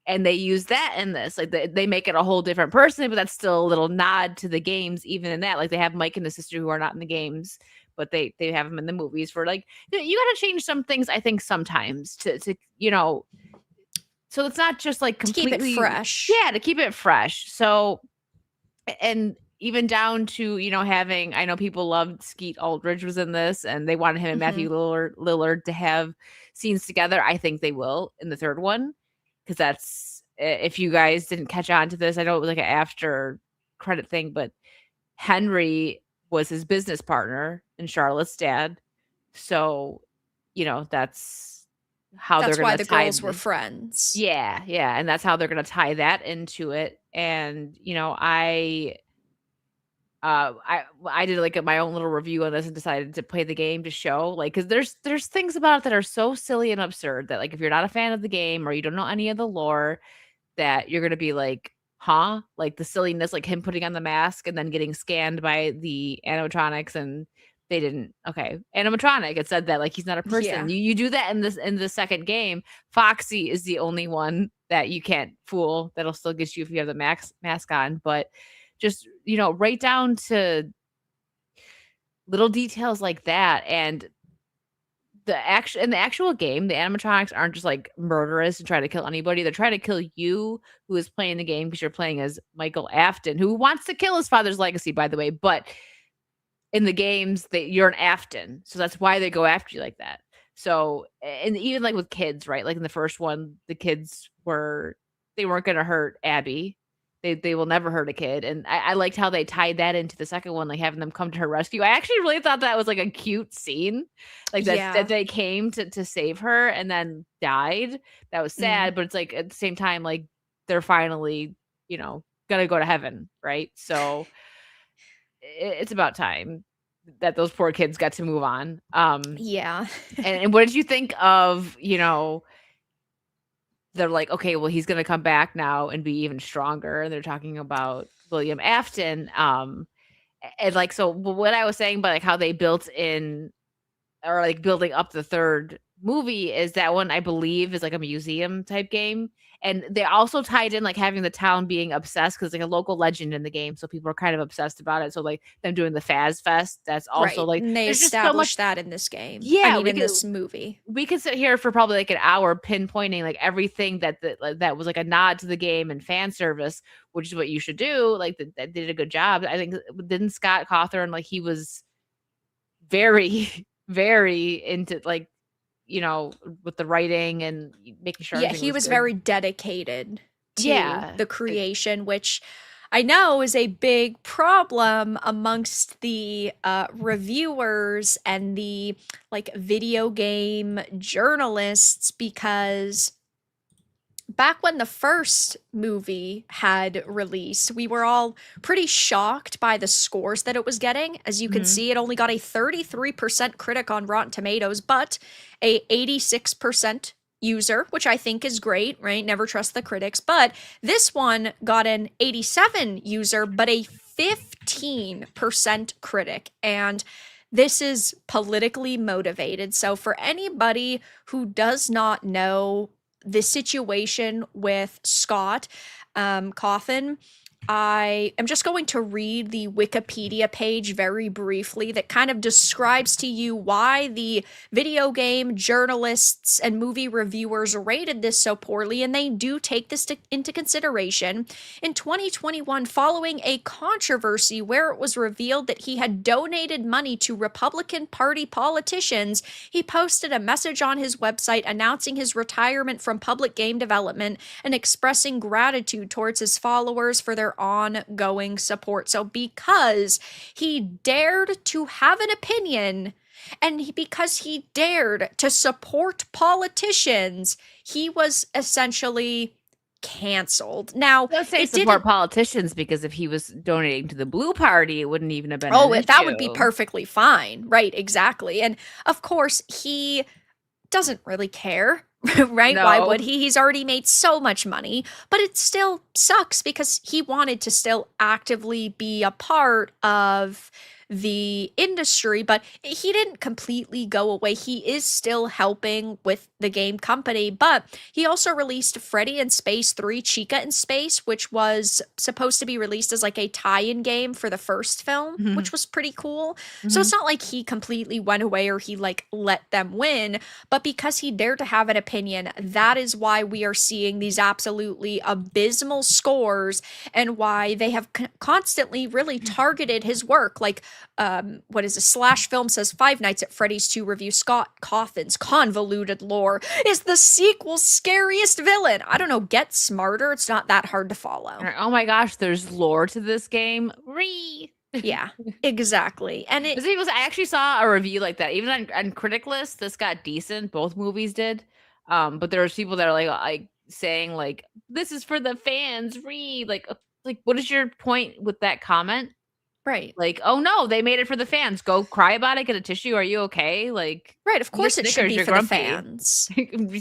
and they use that in this. Like, they make it a whole different person, but that's still a little nod to the games. Even in that, like, they have Mike and the sister who are not in the games, but they have them in the movies for like, you got to change some things, I think, sometimes to so it's not just like completely to keep it fresh. Yeah, to keep it fresh. So, and even down to, having, I know people loved Skeet Ulrich was in this, and they wanted him and Matthew Lillard to have scenes together. I think they will in the third one, because that's, if you guys didn't catch on to this, I know it was like an after credit thing, but Henry was his business partner and Charlotte's dad. So, that's how that's they're going why to the girls were friends. Yeah, and that's how they're going to tie that into it. And I did like my own little review on this and decided to play the game to show, like, because there's things about it that are so silly and absurd that, like, if you're not a fan of the game or you don't know any of the lore, that you're gonna be like, huh? Like, the silliness, like him putting on the mask and then getting scanned by the animatronics, and they didn't. Okay, animatronic. It said that, like, he's not a person. Yeah. You do that in the second game. Foxy is the only one that you can't fool. That'll still get you if you have the mask on, but just, right down to little details like that. And in the actual game, the animatronics aren't just like murderous and try to kill anybody. They're trying to kill you, who is playing the game, because you're playing as Michael Afton, who wants to kill his father's legacy, by the way. But in the games, you're an Afton, so that's why they go after you like that. So, and even like with kids, right? Like in the first one, the kids weren't going to hurt Abby. They will never hurt a kid. And I liked how they tied that into the second one, like having them come to her rescue. I actually really thought that was like a cute scene, like that they came to save her and then died. That was sad, but it's like at the same time, like, they're finally, gonna go to heaven, right? So it's about time that those poor kids got to move on. Yeah. and what did you think of, they're like, okay, well, he's going to come back now and be even stronger. And they're talking about William Afton. And like, so what I was saying about like how they built in, or like building up the third movie, is that one, I believe, is like a museum type game. And they also tied in like having the town being obsessed, because like a local legend in the game, so people are kind of obsessed about it. So like them doing the Faz Fest, that's also like, and they established that in this game. Yeah, in this movie. We could sit here for probably like an hour pinpointing like everything that was like a nod to the game and fan service, which is what you should do. Like, that did a good job. I think, didn't Scott Cawthon, like, he was very very into like, with the writing and making sure. Yeah, he was good. very dedicated to the creation, which I know is a big problem amongst the reviewers and the like video game journalists, because back when the first movie had released, we were all pretty shocked by the scores that it was getting. As you can see, it only got a 33% critic on Rotten Tomatoes, but a 86% user, which I think is great, right? Never trust the critics. But this one got an 87 user, but a 15% critic. And this is politically motivated. So for anybody who does not know the situation with Scott Cawthon, I am just going to read the Wikipedia page very briefly that kind of describes to you why the video game journalists and movie reviewers rated this so poorly, and they do take this into consideration. In 2021, following a controversy where it was revealed that he had donated money to Republican Party politicians, he posted a message on his website announcing his retirement from public game development and expressing gratitude towards his followers for their ongoing support. So because he dared to have an opinion and because he dared to support politicians, he was essentially canceled. Now, let's say support politicians, because if he was donating to the Blue Party, it wouldn't even have been an issue. That would be perfectly fine. Right, exactly. And of course, he doesn't really care. Right? No. Why would he? He's already made so much money, but it still sucks because he wanted to still actively be a part of the industry, but he didn't completely go away. He is still helping with the game company, but he also released Freddy in Space 3, Chica in Space, which was supposed to be released as like a tie-in game for the first film, which was pretty cool. So it's not like he completely went away or he like let them win, but because he dared to have an opinion, that is why we are seeing these absolutely abysmal scores and why they have constantly really targeted his work. Like, what is a Slash Film says Five Nights at Freddy's 2 review, Scott Cawthon's convoluted lore is the sequel's scariest villain. I don't know, get smarter. It's not that hard to follow. Oh my gosh, there's lore to this game. Yeah, exactly. And I actually saw a review like that. Even on Critic List, this got decent. Both movies did. But there was people that are like saying like, this is for the fans. Like what is your point with that comment? Right. Like, oh no, they made it for the fans. Go cry about it, get a tissue. Are you okay? Like, right, of course it should be for the fans.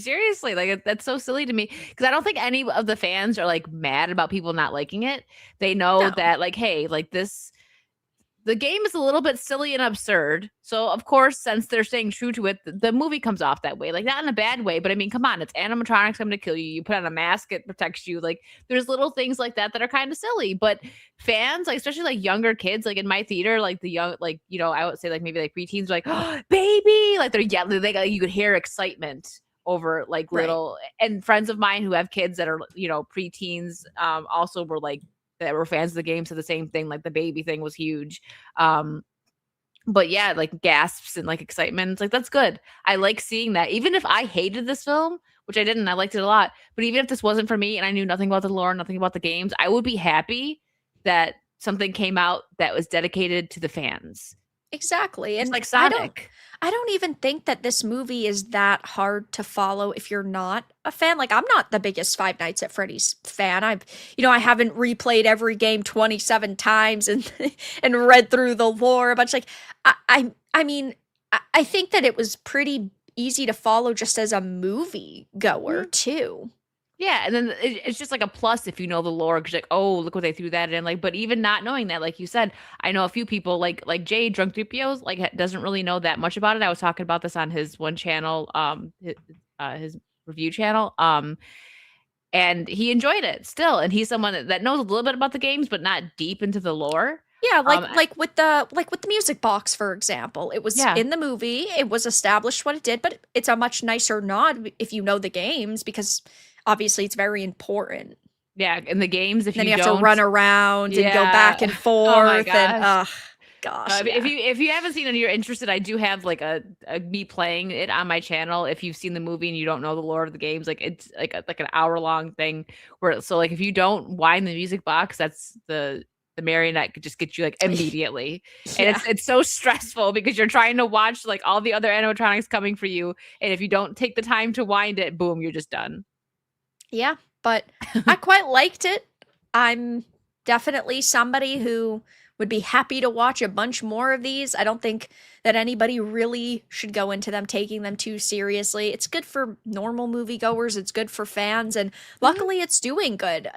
Seriously, like that's so silly to me because I don't think any of the fans are like mad about people not liking it. They know that like, hey, like the game is a little bit silly and absurd. So, of course, since they're staying true to it, the movie comes off that way. Like, not in a bad way, but I mean, come on, it's animatronics coming to kill you. You put on a mask, it protects you. Like, there's little things like that are kind of silly. But fans, like, especially like younger kids, like in my theater, like the young, like, you know, I would say like maybe like preteens are like, oh, baby, like they're yelling, like you could hear excitement over like little, and friends of mine who have kids that are, you know, preteens also were like, that were fans of the game, so the same thing, like the baby thing was huge. But yeah, like gasps and like excitement. It's like, that's good. I like seeing that. Even if I hated this film, which I didn't, I liked it a lot. But even if this wasn't for me and I knew nothing about the lore, nothing about the games, I would be happy that something came out that was dedicated to the fans. Exactly. And it's like Sonic. I don't even think that this movie is that hard to follow if you're not a fan. Like, I'm not the biggest Five Nights at Freddy's fan. I haven't replayed every game 27 times and and read through the lore a bunch. Like, I mean, I think that it was pretty easy to follow just as a movie goer too. Yeah, and then it's just like a plus if you know the lore, because like, oh, look what they threw that in. Like, but even not knowing that, like you said, I know a few people like Jay Drunk Dupios, like doesn't really know that much about it. I was talking about this on his one channel, his review channel, and he enjoyed it still. And he's someone that knows a little bit about the games, but not deep into the lore. Yeah, like with the music box, for example. It was in the movie. It was established what it did, but it's a much nicer nod if you know the games, because obviously it's very important. Yeah, in the games, if then you have don't, to run around and go back and forth. Oh my gosh. And gosh. If you haven't seen it and you're interested, I do have like a me playing it on my channel. If you've seen the movie and you don't know the lore of the games, like it's like an hour-long thing where, so like if you don't wind the music box, that's the marionette could just get you like immediately. And it's so stressful because you're trying to watch like all the other animatronics coming for you, and if you don't take the time to wind it, boom, you're just done. Yeah, but I quite liked it. I'm definitely somebody who would be happy to watch a bunch more of these. I don't think that anybody really should go into them taking them too seriously. It's good for normal moviegoers, it's good for fans, and luckily it's doing good.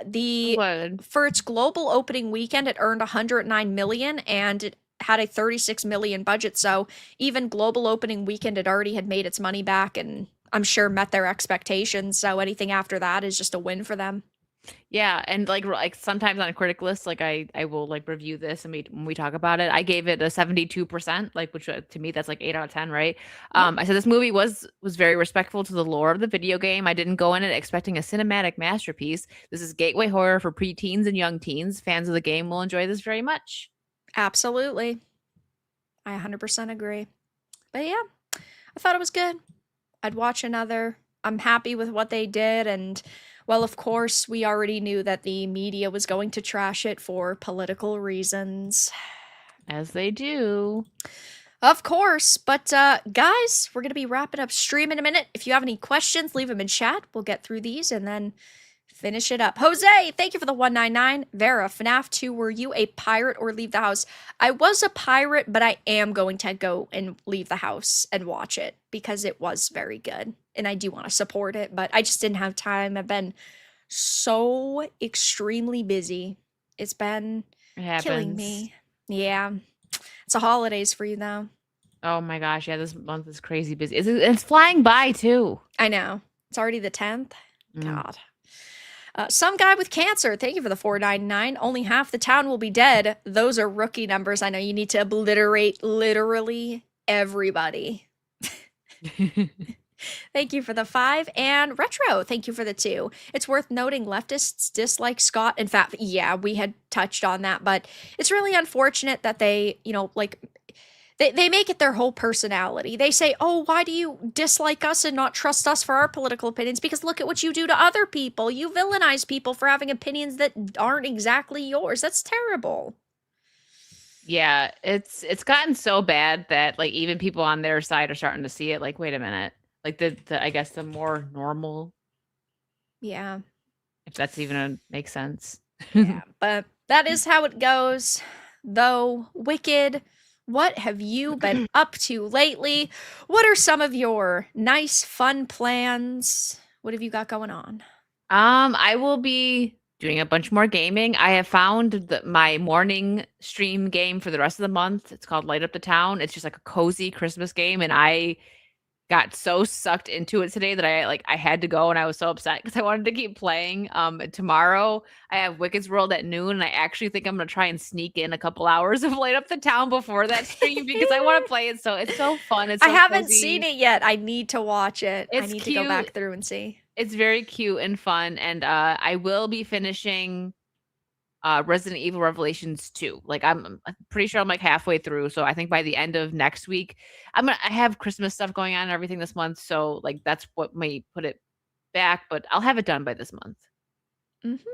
For its global opening weekend, it earned 109 million and it had a 36 million budget. So even global opening weekend, it already had made its money back and I'm sure met their expectations. So anything after that is just a win for them. Yeah, and like sometimes on a critic list, like I will like review this and when we talk about it, I gave it a 72%, like which to me that's like 8 out of 10, right? I said this movie was very respectful to the lore of the video game. I didn't go in it expecting a cinematic masterpiece. This is gateway horror for preteens and young teens. Fans of the game will enjoy this very much. Absolutely. I 100% agree. But yeah, I thought it was good. I'd watch another. I'm happy with what they did and well, of course, we already knew that the media was going to trash it for political reasons. As they do. Of course. But guys, we're going to be wrapping up stream in a minute. If you have any questions, leave them in chat. We'll get through these and then finish it up. Jose, thank you for the 199. Vera, FNAF 2, were you a pirate or leave the house? I was a pirate, but I am going to go and leave the house and watch it because it was very good. And I do want to support it, but I just didn't have time. I've been so extremely busy. It's been killing me. Yeah. It's the holidays for you, though. Oh my gosh. Yeah, this month is crazy busy. It's flying by, too. I know. It's already the 10th. God. Some guy with cancer. Thank you for the 499. Only half the town will be dead. Those are rookie numbers. I know you need to obliterate literally everybody. Thank you for the 5. And Retro, thank you for the 2. It's worth noting leftists dislike Scott. In fact, yeah, we had touched on that, but it's really unfortunate that they, like, they make it their whole personality. They say, oh, why do you dislike us and not trust us for our political opinions? Because look at what you do to other people. You villainize people for having opinions that aren't exactly yours. That's terrible. Yeah, it's gotten so bad that like even people on their side are starting to see it like, wait a minute. Like the I guess the more normal. Yeah. If that's even makes sense. Yeah, but that is how it goes. Though, Wicked, what have you been up to lately? What are some of your nice, fun plans? What have you got going on? I will be doing a bunch more gaming. I have found my morning stream game for the rest of the month. It's called Light Up the Town. It's just like a cozy Christmas game, and I got so sucked into it today that I had to go and I was so upset because I wanted to keep playing. Tomorrow I have Wicked's World at noon and I actually think I'm gonna try and sneak in a couple hours of Light Up the Town before that stream because I want to play it. So it's so fun. It's so I haven't cozy. seen it yet. I need to watch it. It's I need cute. to go back through and see. It's very cute and fun, and I will be finishing Resident Evil Revelations 2. Like I'm pretty sure I'm like halfway through. So I think by the end of next week, I have Christmas stuff going on and everything this month. So like that's what may put it back, but I'll have it done by this month. Mm-hmm.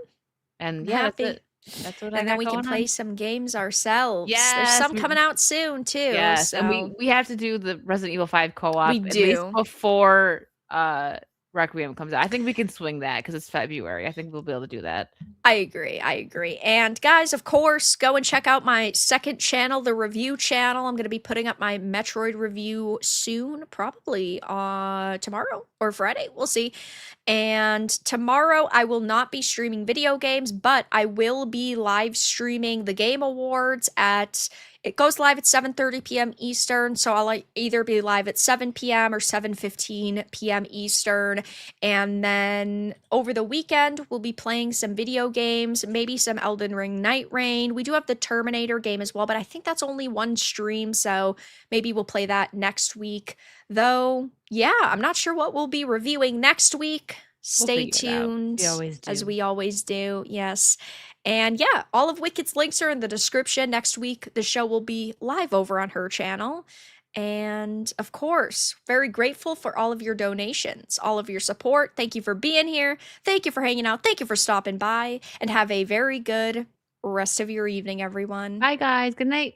And yeah, happy. That's it. That's what I got. And then we can play some games ourselves. There's some coming out soon too. Yes, so. and we have to do the Resident Evil 5 co-op We at do. least before Requiem comes out. I think we can swing that because it's February. I think we'll be able to do that. I agree. And guys, of course, go and check out my second channel, the review channel. I'm going to be putting up my Metroid review soon, probably tomorrow or Friday. We'll see. And tomorrow I will not be streaming video games, but I will be live streaming the Game Awards it goes live at 7:30 p.m. Eastern, so I'll either be live at 7 p.m. or 7:15 p.m. Eastern. And then over the weekend, we'll be playing some video games, maybe some Elden Ring Night Rain. We do have the Terminator game as well, but I think that's only one stream, so maybe we'll play that next week. Though, yeah, I'm not sure what we'll be reviewing next week. Stay tuned, as we always do. Yes. And yeah, all of Wicked's links are in the description. Next week, the show will be live over on her channel. And of course, very grateful for all of your donations, all of your support. Thank you for being here. Thank you for hanging out. Thank you for stopping by. And have a very good rest of your evening, everyone. Bye, guys. Good night.